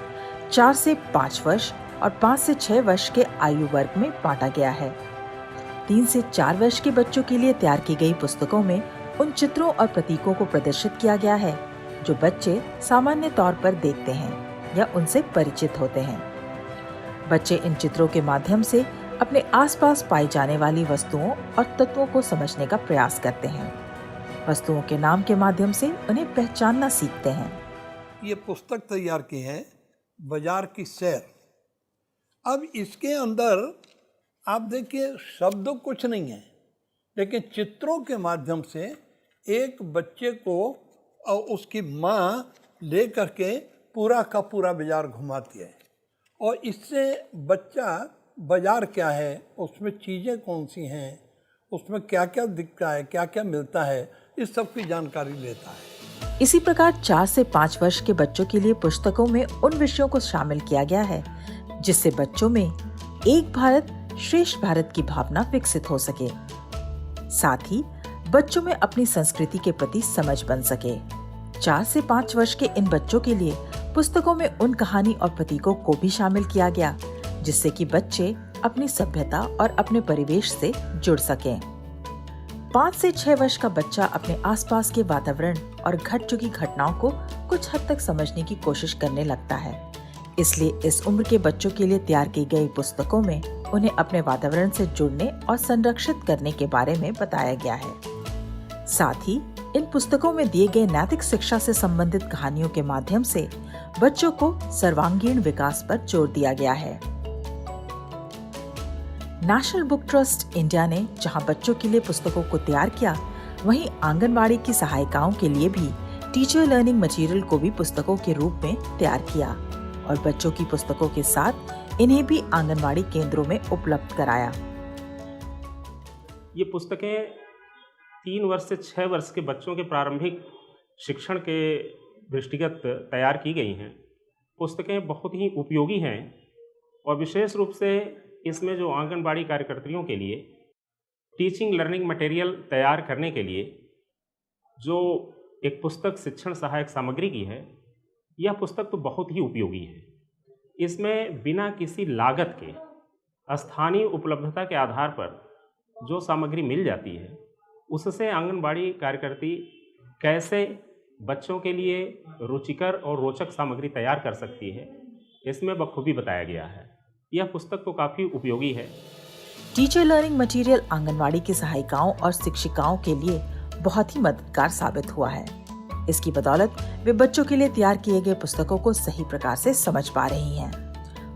4 से 5 वर्ष और 5 से 6 वर्ष के आयु वर्ग में बांटा गया है। 3 से 4 वर्ष के बच्चों के लिए तैयार की गई पुस्तकों में उन चित्रों और प्रतीकों को प्रदर्शित किया गया है जो बच्चे सामान्य तौर पर देखते हैं या उनसे परिचित होते हैं। बच्चे इन चित्रों के माध्यम से अपने आसपास पाई जाने वाली वस्तुओं और तत्वों को समझने का प्रयास करते हैं। वस्तुओं के नाम के माध्यम से उन्हें पहचानना सीखते हैं।
ये पुस्तक तैयार की है बाजार की सैर। अब इसके अंदर आप देखिए शब्द कुछ नहीं है, लेकिन चित्रों के माध्यम से एक बच्चे को और उसकी माँ ले करके पूरा का पूरा बाजार घुमाती है और इससे बच्चा बाजार क्या है, उसमें चीज़ें कौन सी हैं, उसमें क्या क्या दिखता है, क्या क्या मिलता है, इस सब की जानकारी लेता है।
इसी प्रकार 4 से 5 वर्ष के बच्चों के लिए पुस्तकों में उन विषयों को शामिल किया गया है जिससे बच्चों में एक भारत श्रेष्ठ भारत की भावना विकसित हो सके, साथ ही बच्चों में अपनी संस्कृति के प्रति समझ बन सके। 4 से 5 वर्ष के इन बच्चों के लिए पुस्तकों में उन कहानी और प्रतीकों को भी शामिल किया गया जिससे कि बच्चे अपनी सभ्यता और अपने परिवेश से जुड़ सकें। 5 से 6 वर्ष का बच्चा अपने आसपास के वातावरण और घट चुकी घटनाओं को कुछ हद तक समझने की कोशिश करने लगता है। इसलिए इस उम्र के बच्चों के लिए तैयार की गई पुस्तकों में उन्हें अपने वातावरण से जुड़ने और संरक्षित करने के बारे में बताया गया है। साथ ही इन पुस्तकों में दिए गए नैतिक शिक्षा से संबंधित कहानियों के माध्यम से बच्चों को सर्वांगीण विकास पर जोर दिया गया है। नेशनल बुक ट्रस्ट इंडिया ने जहां बच्चों के लिए पुस्तकों को तैयार किया, वहीं आंगनबाड़ी की सहायिकाओं के लिए भी टीचर लर्निंग मटेरियल को भी पुस्तकों के रूप में तैयार किया और बच्चों की पुस्तकों के साथ इन्हें भी आंगनबाड़ी केंद्रों में उपलब्ध कराया।
ये पुस्तकें 3 वर्ष से 6 वर्ष के बच्चों के प्रारंभिक शिक्षण के दृष्टिगत तैयार की गई हैं। पुस्तकें बहुत ही उपयोगी हैं और विशेष रूप से इसमें जो आंगनबाड़ी कार्यकर्तियों के लिए टीचिंग लर्निंग मटेरियल तैयार करने के लिए जो एक पुस्तक शिक्षण सहायक सामग्री की है, यह पुस्तक तो बहुत ही उपयोगी है। इसमें बिना किसी लागत के स्थानीय उपलब्धता के आधार पर जो सामग्री मिल जाती है, उससे आंगनबाड़ी कार्यकर्ती कैसे बच्चों के लिए रुचिकर और रोचक सामग्री तैयार कर सकती है, इसमें बखूबी बताया गया है। यह पुस्तक तो काफ़ी उपयोगी है।
टीचर लर्निंग मटेरियल आंगनवाड़ी की सहायिकाओं और शिक्षिकाओं के लिए बहुत ही मददगार साबित हुआ है। इसकी बदौलत वे बच्चों के लिए तैयार किए गए पुस्तकों को सही प्रकार से समझ पा रही हैं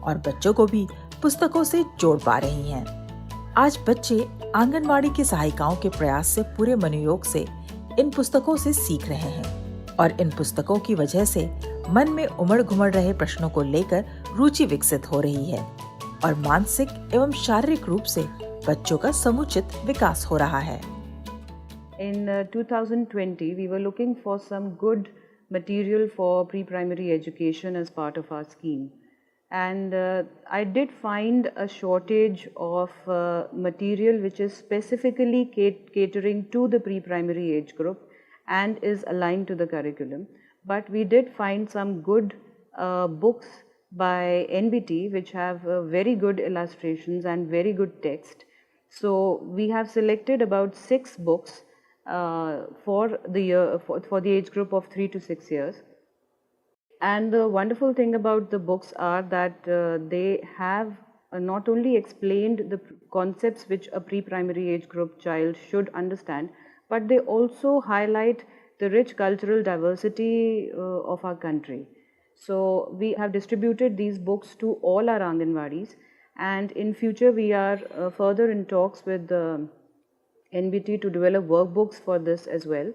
और बच्चों को भी पुस्तकों से जोड़ पा रही हैं। आज बच्चे आंगनवाड़ी की सहायिकाओं के प्रयास से पूरे मनोयोग से इन पुस्तकों से सीख रहे हैं और इन पुस्तकों की वजह से मन में उमड़ घुमड़ रहे प्रश्नों को लेकर रुचि विकसित हो रही है और मानसिक एवं शारीरिक रूप से बच्चों का समुचित विकास हो रहा है।
In 2020, we were looking for some good material for pre-primary education as part of our scheme. And I did find a shortage of material which is specifically catering to the pre-primary age group and is aligned to the curriculum. But we did find some good books by NBT which have very good illustrations and very good text. So we have selected about 6 books for the age group of 3 to 6 years. And the wonderful thing about the books are that they have not only explained the concepts which a pre-primary age group child should understand, but they also highlight the rich cultural diversity of our country. So we have distributed these books to all our Anganwadis, and in future we are further in talks with the NBT to develop workbooks for this as well.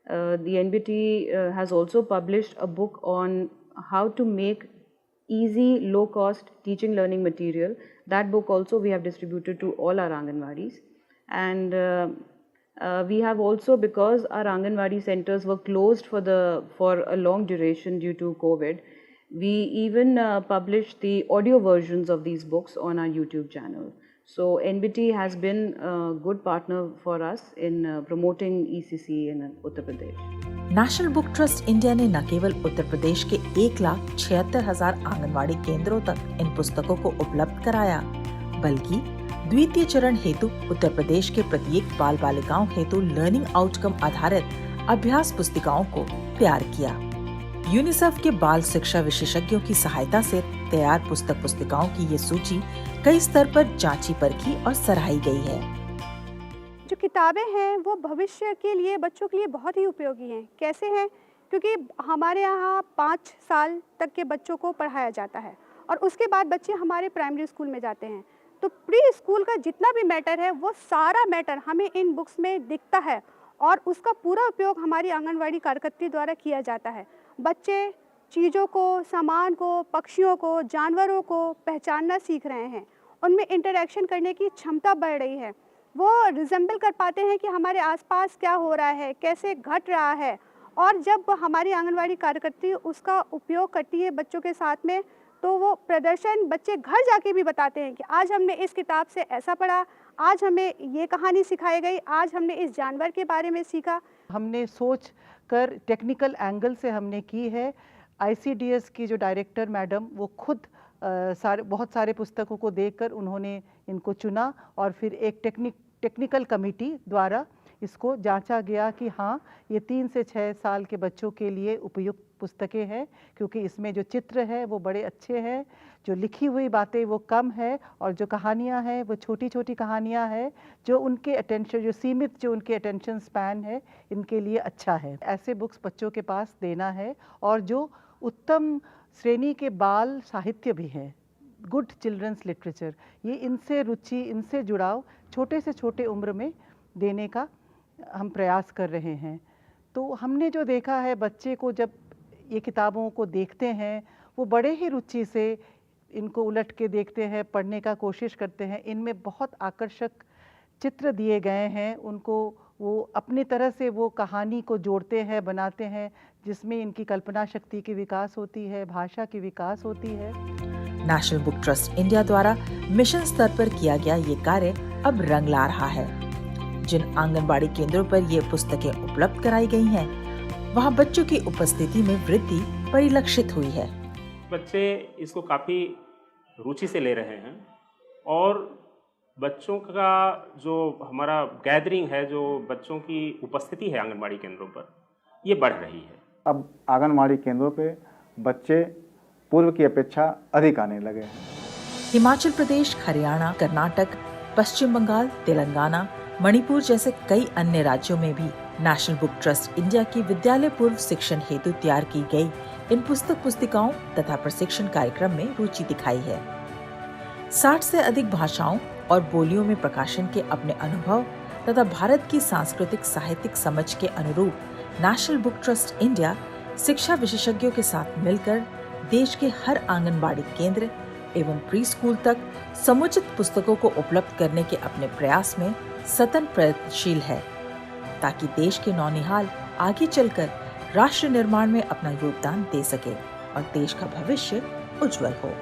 The NBT has also published a book on how to make easy, low-cost teaching learning material. That book also we have distributed to all our Anganwadis. And we have also, because our Anganwadi centers were closed for a long duration due to COVID, we even published the audio versions of these books on our YouTube channel. So NBT has been a good partner for us in promoting ECC in Uttar Pradesh.
National book trust India ने न केवल उत्तर प्रदेश के 1,76,000 आंगनवाड़ी केंद्रों तक इन पुस्तकों को उपलब्ध कराया, बल्कि द्वितीय चरण हेतु उत्तर प्रदेश के प्रत्येक बाल बालिकाओं हेतु लर्निंग आउटकम आधारित अभ्यास पुस्तिकाओं को तैयार किया। यूनिसेफ के बाल शिक्षा विशेषज्ञों की सहायता से तैयार पुस्तक पुस्तिकाओं की ये सूची कई स्तर पर जांची परखी और सराही गई है।
जो किताबें हैं वो भविष्य के लिए बच्चों के लिए बहुत ही उपयोगी हैं। कैसे हैं? क्योंकि हमारे यहाँ 5 साल तक के बच्चों को पढ़ाया जाता है और उसके बाद बच्चे हमारे प्राइमरी स्कूल में जाते हैं, तो प्री स्कूल का जितना भी मैटर है वो सारा मैटर हमें इन बुक्स में दिखता है और उसका पूरा उपयोग हमारी आंगनवाड़ी कार्यकर्ती द्वारा किया जाता है। बच्चे चीज़ों को, सामान को, पक्षियों को, जानवरों को पहचानना सीख रहे हैं, उनमें इंटरेक्शन करने की क्षमता बढ़ रही है, वो रिजेंबल कर पाते हैं कि हमारे आसपास क्या हो रहा है, कैसे घट रहा है। और जब हमारी आंगनवाड़ी कार्यकर्ती उसका उपयोग करती है बच्चों के साथ में, तो वो प्रदर्शन बच्चे घर जाके भी बताते हैं कि आज हमने इस किताब से ऐसा पढ़ा, आज हमें ये कहानी सिखाई गई, आज हमने इस जानवर के बारे में सीखा।
हमने सोच कर टेक्निकल एंगल से हमने की है। ICDS की जो डायरेक्टर मैडम, वो खुद बहुत सारे पुस्तकों को देखकर उन्होंने इनको चुना और फिर एक टेक्निकल कमेटी द्वारा इसको जांचा गया कि हाँ, ये 3 से 6 साल के बच्चों के लिए उपयुक्त पुस्तकें हैं, क्योंकि इसमें जो चित्र है वो बड़े अच्छे हैं, जो लिखी हुई बातें वो कम है और जो कहानियाँ हैं वो छोटी छोटी कहानियाँ हैं, जो उनके उनके अटेंशन स्पैन है, इनके लिए अच्छा है। ऐसे बुक्स बच्चों के पास देना है और जो उत्तम श्रेणी के बाल साहित्य भी है, गुड चिल्ड्रंस लिटरेचर, ये इनसे रुचि, इनसे जुड़ाव छोटे से छोटे उम्र में देने का हम प्रयास कर रहे हैं। तो हमने जो देखा है, बच्चे को जब ये किताबों को देखते हैं, वो बड़े ही रुचि से इनको उलट के देखते हैं, पढ़ने का कोशिश करते हैं। इनमें बहुत आकर्षक चित्र दिए गए हैं, उनको वो अपनी तरह से वो कहानी को जोड़ते हैं, बनाते हैं, जिसमें इनकी कल्पना शक्ति की विकास होती है, भाषा की विकास होती है।
नेशनल बुक ट्रस्ट इंडिया द्वारा मिशन स्तर पर किया गया ये कार्य अब रंग ला रहा है। जिन आंगनबाड़ी केंद्रों पर ये पुस्तकें उपलब्ध कराई गई हैं, वहां बच्चों की उपस्थिति में वृद्धि परिलक्षित हुई है।
बच्चे इसको काफ़ी रुचि से ले रहे हैं और बच्चों का जो हमारा गैदरिंग है, जो बच्चों की उपस्थिति है आंगनबाड़ी केंद्रों पर, ये बढ़ रही है।
अब आंगनबाड़ी केंद्रों पे बच्चे पूर्व की अपेक्षा अधिक आने लगे हैं।
हिमाचल प्रदेश, हरियाणा, कर्नाटक, पश्चिम बंगाल, तेलंगाना, मणिपुर जैसे कई अन्य राज्यों में भी नेशनल बुक ट्रस्ट इंडिया की विद्यालय पूर्व शिक्षण हेतु तैयार की गई इन पुस्तिकाओं तथा प्रशिक्षण कार्यक्रम में रुचि दिखाई है। 60 से अधिक भाषाओं और बोलियों में प्रकाशन के अपने अनुभव तथा भारत की सांस्कृतिक साहित्यिक समझ के अनुरूप नेशनल बुक ट्रस्ट इंडिया शिक्षा विशेषज्ञों के साथ मिलकर देश के हर आंगनबाड़ी केंद्र एवं प्री स्कूल तक समुचित पुस्तकों को उपलब्ध करने के अपने प्रयास में सतत प्रयत्नशील है, ताकि देश के नौनिहाल आगे चलकर राष्ट्र निर्माण में अपना योगदान दे सके और देश का भविष्य उज्जवल हो।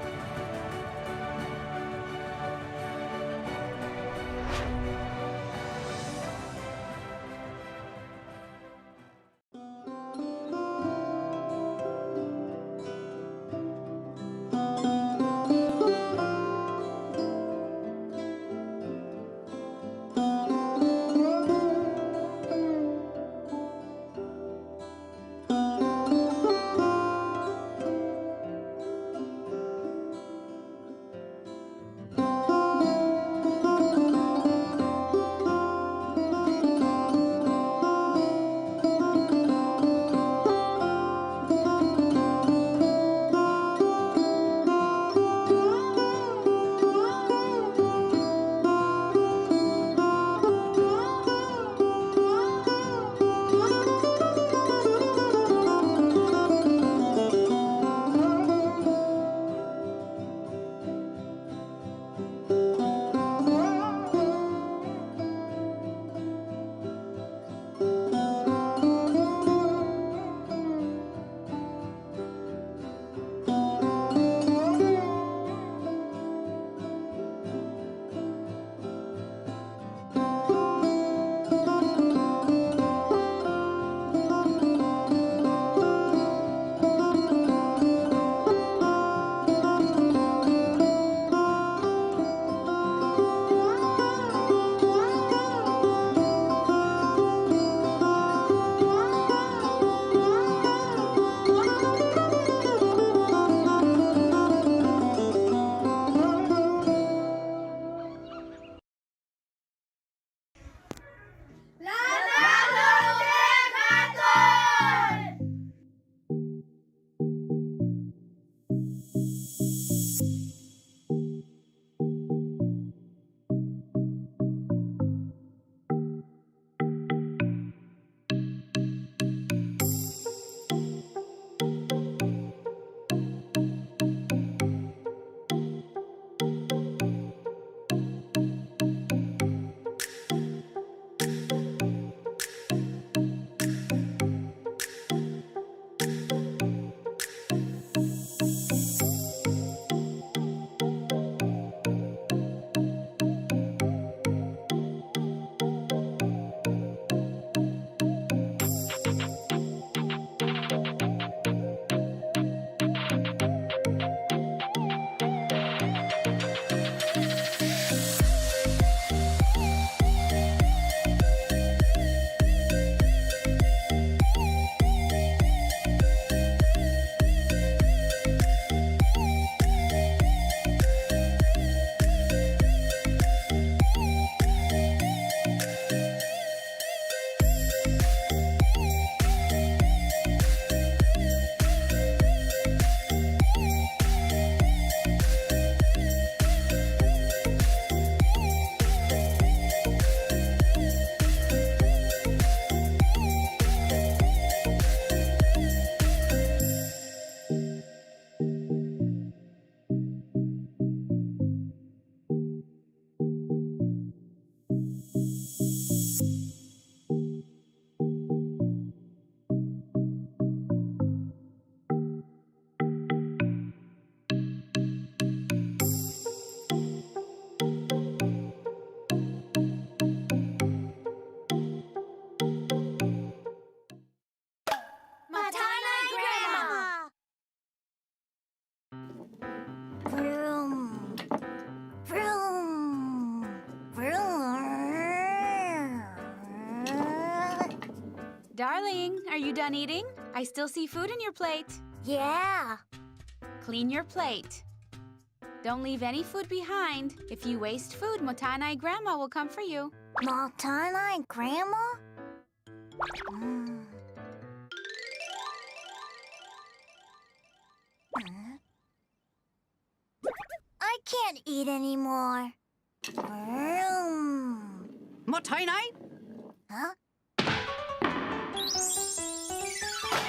Darling, are you done eating? I still see food in your plate.
Yeah.
Clean your plate. Don't leave any food behind. If you waste food, Motanai Grandma will come for you.
Motanai Grandma? I can't eat anymore.
Motainai?
Huh?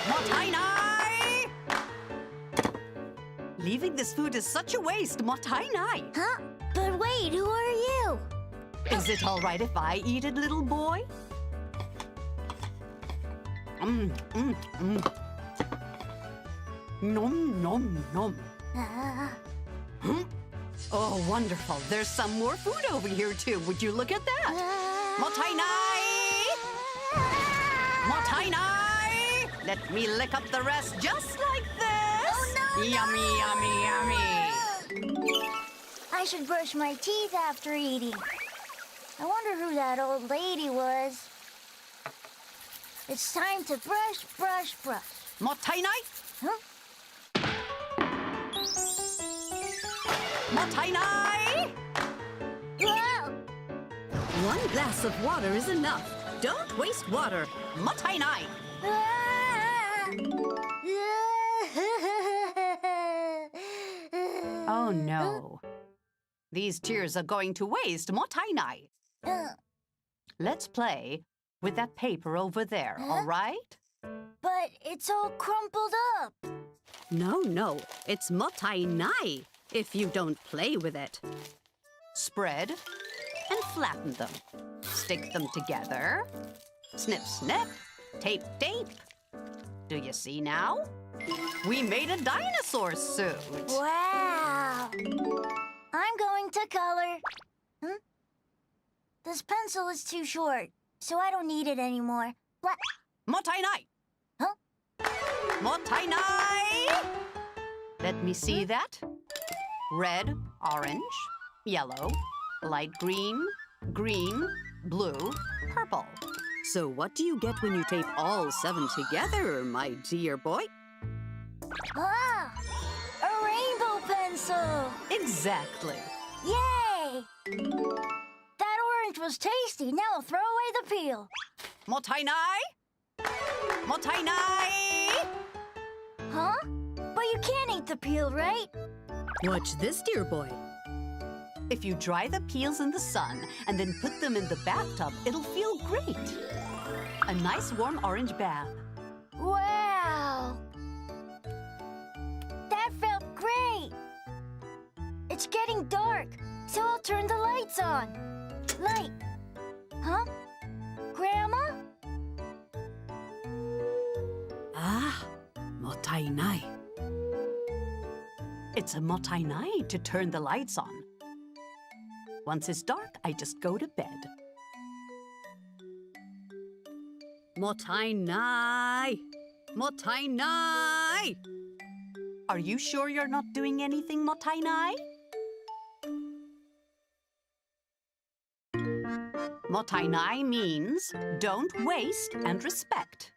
Motainai! Leaving this food is such a waste, Motainai.
Huh? But wait, who are you?
Is it all right if I eat it, little boy? Nom, nom, nom. Oh, wonderful. There's some more food over here, too. Would you look at that? Motainai! Motainai! Let me lick up the rest just like this.
Oh, no,
yummy, yummy, yummy.
I should brush my teeth after eating. I wonder who that old lady was. It's time to brush, brush, brush.
Motainai?
Huh?
Motainai!
Whoa!
One glass of water is enough. Don't waste water. Motainai! Oh, no. These tears are going to waste, Motainai. Let's play with that paper over there, all right?
But it's all crumpled up.
No, it's Motainai if you don't play with it. Spread and flatten them. Stick them together. Snip, snip. Tape, tape. Do you see now? We made a dinosaur suit.
Wow! I'm going to color. This pencil is too short, so I don't need it anymore.
Motainai!
Huh?
Motainai! Let me see that. Red, orange, yellow, light green, green, blue, purple. So what do you get when you tape all 7 together, my dear boy?
Ah! A rainbow pencil!
Exactly.
Yay! That orange was tasty. Now I'll throw away the peel.
Motainai? Motainai!
Huh? But you can't eat the peel, right?
Watch this, dear boy. If you dry the peels in the sun and then put them in the bathtub, it'll feel great. A nice warm orange bath.
Wow! That felt great! It's getting dark, so I'll turn the lights on. Light. Huh? Grandma?
Ah, Motainai. It's a Motainai to turn the lights on. Once it's dark, I just go to bed. Motainai! Motainai! Are you sure you're not doing anything, Motainai? Motainai means don't waste and respect.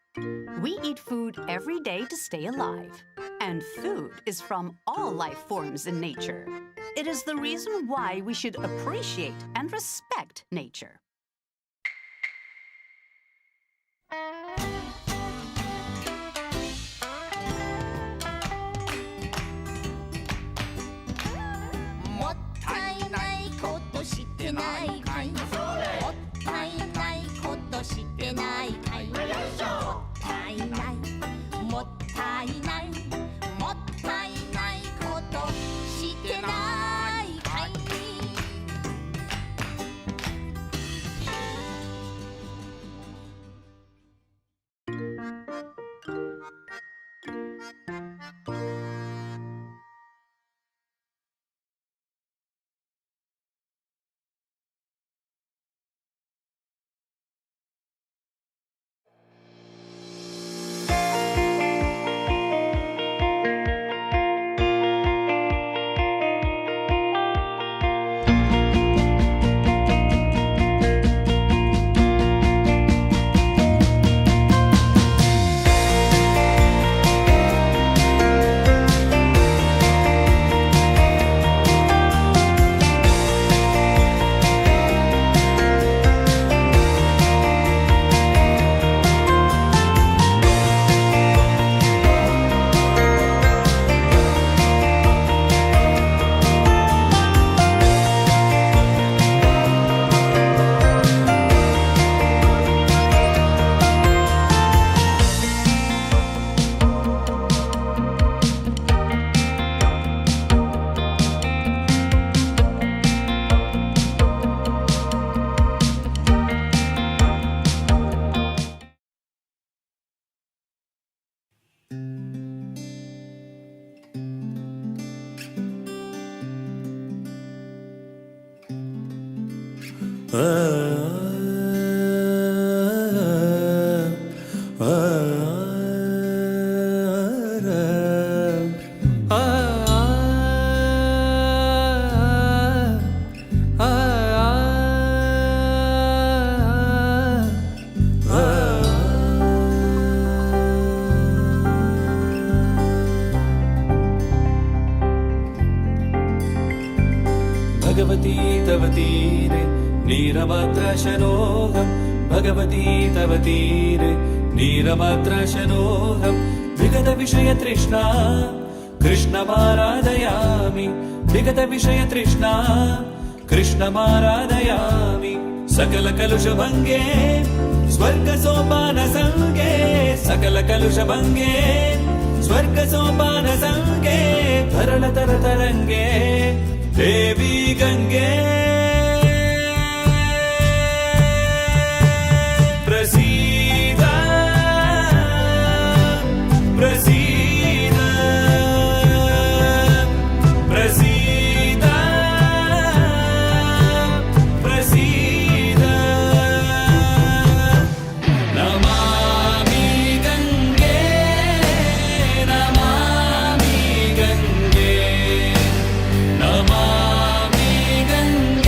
We eat food every day to stay alive. And food is from all life forms in nature. It is the reason why we should appreciate and respect nature.
Mottainai koto shite nai kai. Mottainai koto shite nai kai. Mottainai, mottainai, mottainai koto shite nai kai.
Bhagwati तव तीरे नीरमात्रशनोऽहं भगवती तव तीरे नीरमात्रशनोऽहं विगतविषयतृष्णा कृष्णमाराधयामि विगतविषयतृष्णा कृष्णमाराधयामि सकलकलुषभङ्गे स्वर्गसोपानसङ्गे सकलकलुषभङ्गे स्वर्गसोपानसङ्गे तरलतरतरङ्गे देवी गंगे प्रसीद प्रसीद प्रसीद प्रसीद नमामि गंगे नमामि गंगे नमामि गंगे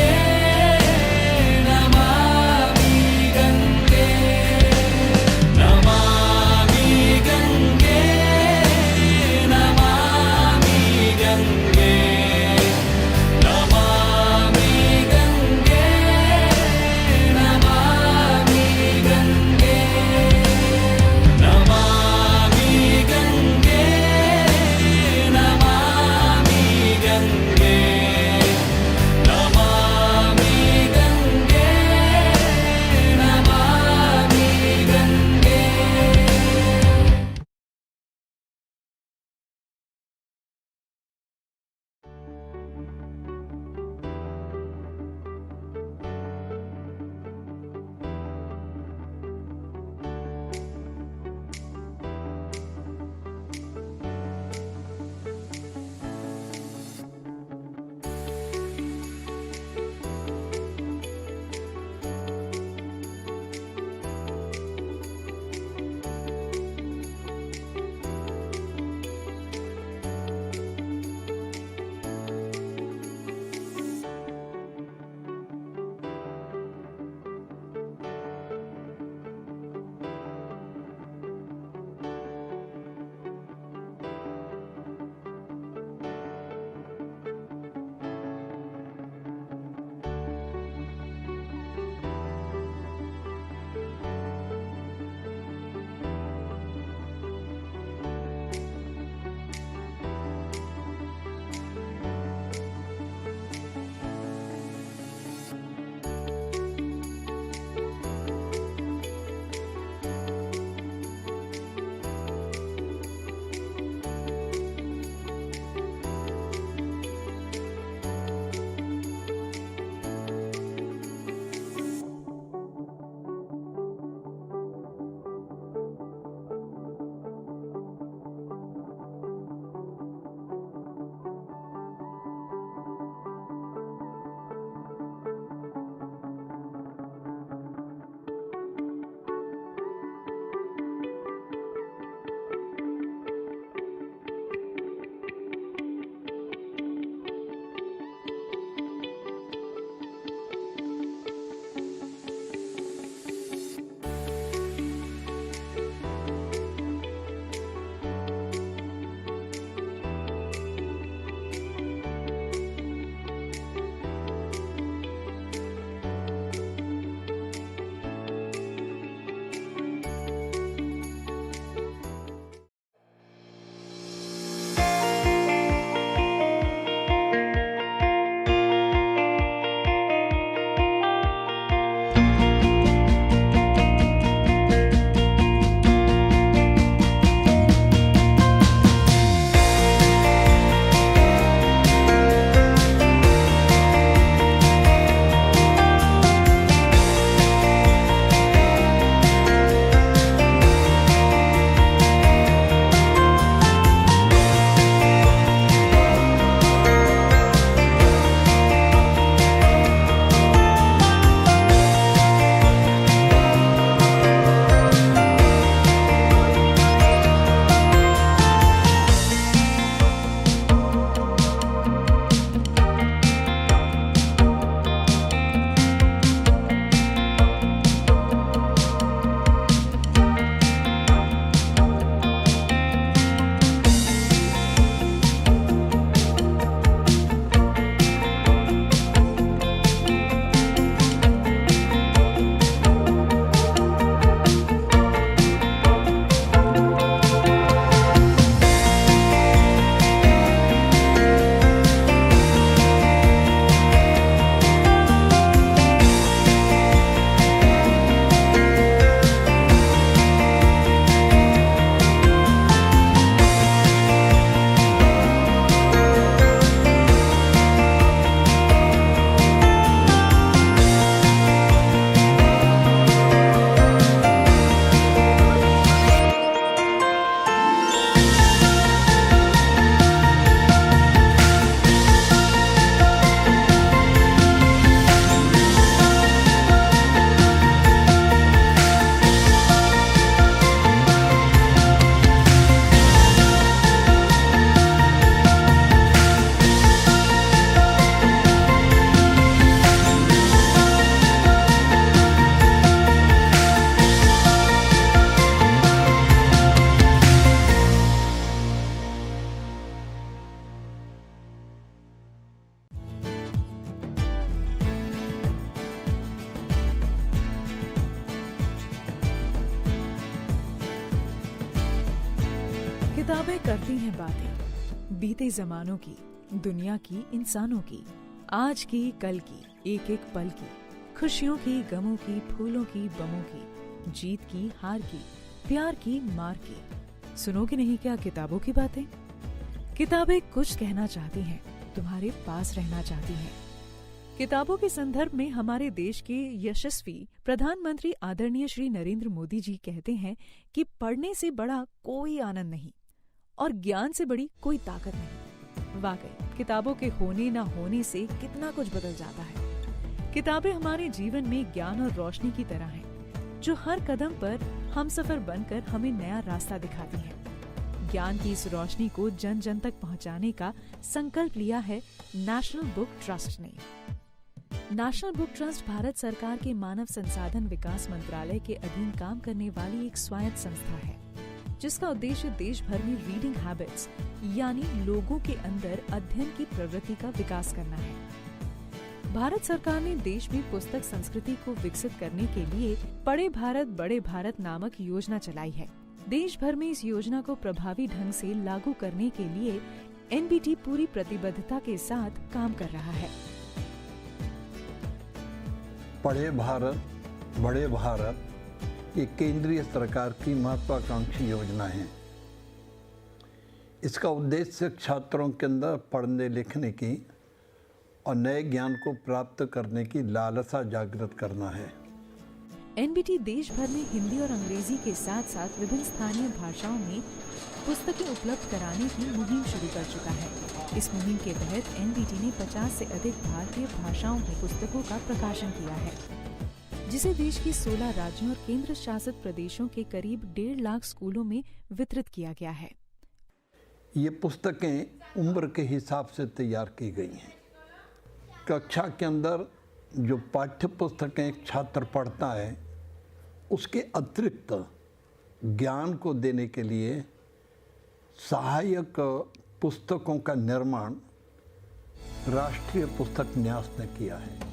किताबें करती हैं बातें बीते जमानों की, दुनिया की, इंसानों की, आज की, कल की, एक एक पल की, खुशियों की, गमों की, फूलों की, बमों की, जीत की, हार की, प्यार की, मार की। सुनोगे नहीं क्या किताबों की बातें? किताबें कुछ कहना चाहती हैं, तुम्हारे पास रहना चाहती हैं। किताबों के संदर्भ में हमारे देश के यशस्वी प्रधानमंत्री आदरणीय श्री नरेंद्र मोदी जी कहते हैं कि पढ़ने से बड़ा कोई आनंद नहीं और ज्ञान से बड़ी कोई ताकत नहीं। वाकई किताबों के होने ना होने से कितना कुछ बदल जाता है। किताबें हमारे जीवन में ज्ञान और रोशनी की तरह हैं, जो हर कदम पर हमसफर बनकर हमें नया रास्ता दिखाती हैं। ज्ञान की इस रोशनी को जन जन तक पहुंचाने का संकल्प लिया है नेशनल बुक ट्रस्ट ने। नेशनल बुक ट्रस्ट भारत सरकार के मानव संसाधन विकास मंत्रालय के अधीन काम करने वाली एक स्वायत्त संस्था है, जिसका उद्देश्य देश भर में रीडिंग हैबिट्स यानी लोगों के अंदर अध्ययन की प्रवृत्ति का विकास करना है। भारत सरकार ने देश में पुस्तक संस्कृति को विकसित करने के लिए पढ़े भारत बड़े भारत नामक योजना चलाई है। देश भर में इस योजना को प्रभावी ढंग से लागू करने के लिए एनबीटी पूरी प्रतिबद्धता के साथ काम कर रहा है।
पढ़े भारत बड़े भारत ये केंद्रीय सरकार की महत्वाकांक्षी योजना है। इसका उद्देश्य छात्रों के अंदर पढ़ने लिखने की और नए ज्ञान को प्राप्त करने की लालसा जागृत करना है।
एनबीटी देश भर में हिंदी और अंग्रेजी के साथ साथ विभिन्न स्थानीय भाषाओं में पुस्तकें उपलब्ध कराने की मुहिम शुरू कर चुका है। इस मुहिम के तहत एनबीटी ने 50 से अधिक भारतीय भाषाओं में पुस्तकों का प्रकाशन किया है, जिसे देश की 16 राज्यों और केंद्र शासित प्रदेशों के करीब 1.5 लाख स्कूलों में वितरित किया गया है।
ये पुस्तकें उम्र के हिसाब से तैयार की गई हैं। कक्षा के अंदर जो पाठ्य पुस्तकें एक छात्र पढ़ता है, उसके अतिरिक्त ज्ञान को देने के लिए सहायक पुस्तकों का निर्माण राष्ट्रीय पुस्तक न्यास ने किया है।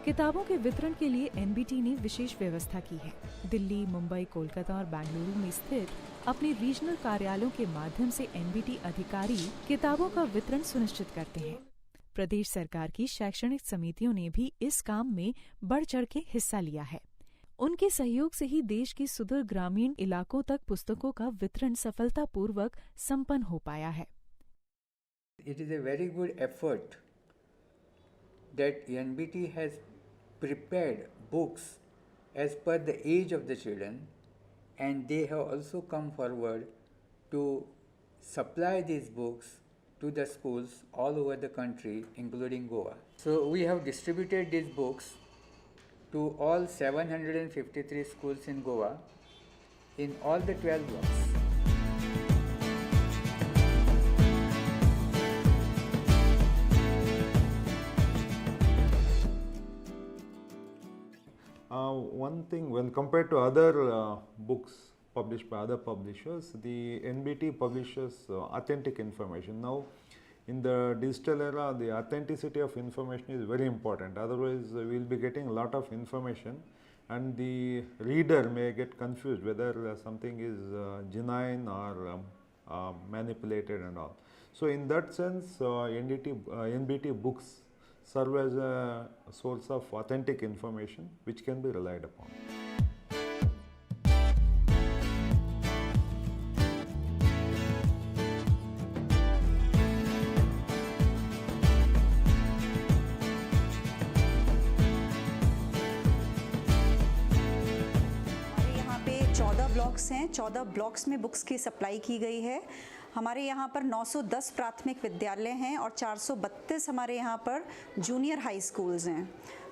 किताबों के वितरण के लिए एनबीटी ने विशेष व्यवस्था की है। दिल्ली, मुंबई, कोलकाता और बेंगलुरु में स्थित अपने रीजनल कार्यालयों के माध्यम से एनबीटी अधिकारी किताबों का वितरण सुनिश्चित करते हैं। प्रदेश सरकार की शैक्षणिक समितियों ने भी इस काम में बढ़ चढ़ के हिस्सा लिया है। उनके सहयोग से ही देश के सुदूर ग्रामीण इलाकों तक पुस्तकों का वितरण सफलतापूर्वक संपन्न हो पाया है।
It is a very good effort that NBT has prepared books as per the age of the children, and they have also come forward to supply these books to the schools all over the country, including Goa. So we have distributed these books to all 753 schools in Goa in all the 12 blocks.
One thing, when compared to other books published by other publishers, the NBT publishes authentic information. Now, in the digital era, the authenticity of information is very important. Otherwise, we will be getting a lot of information and the reader may get confused whether something is genuine or manipulated and all. So, in that sense, NBT books serve as a source of authentic information which can be relied upon.
हमारे यहाँ पे 14 blocks हैं। 14 blocks में books की supply की गई है। हमारे यहाँ पर 910 प्राथमिक विद्यालय हैं और 432 हमारे यहाँ पर जूनियर हाई स्कूल्स हैं।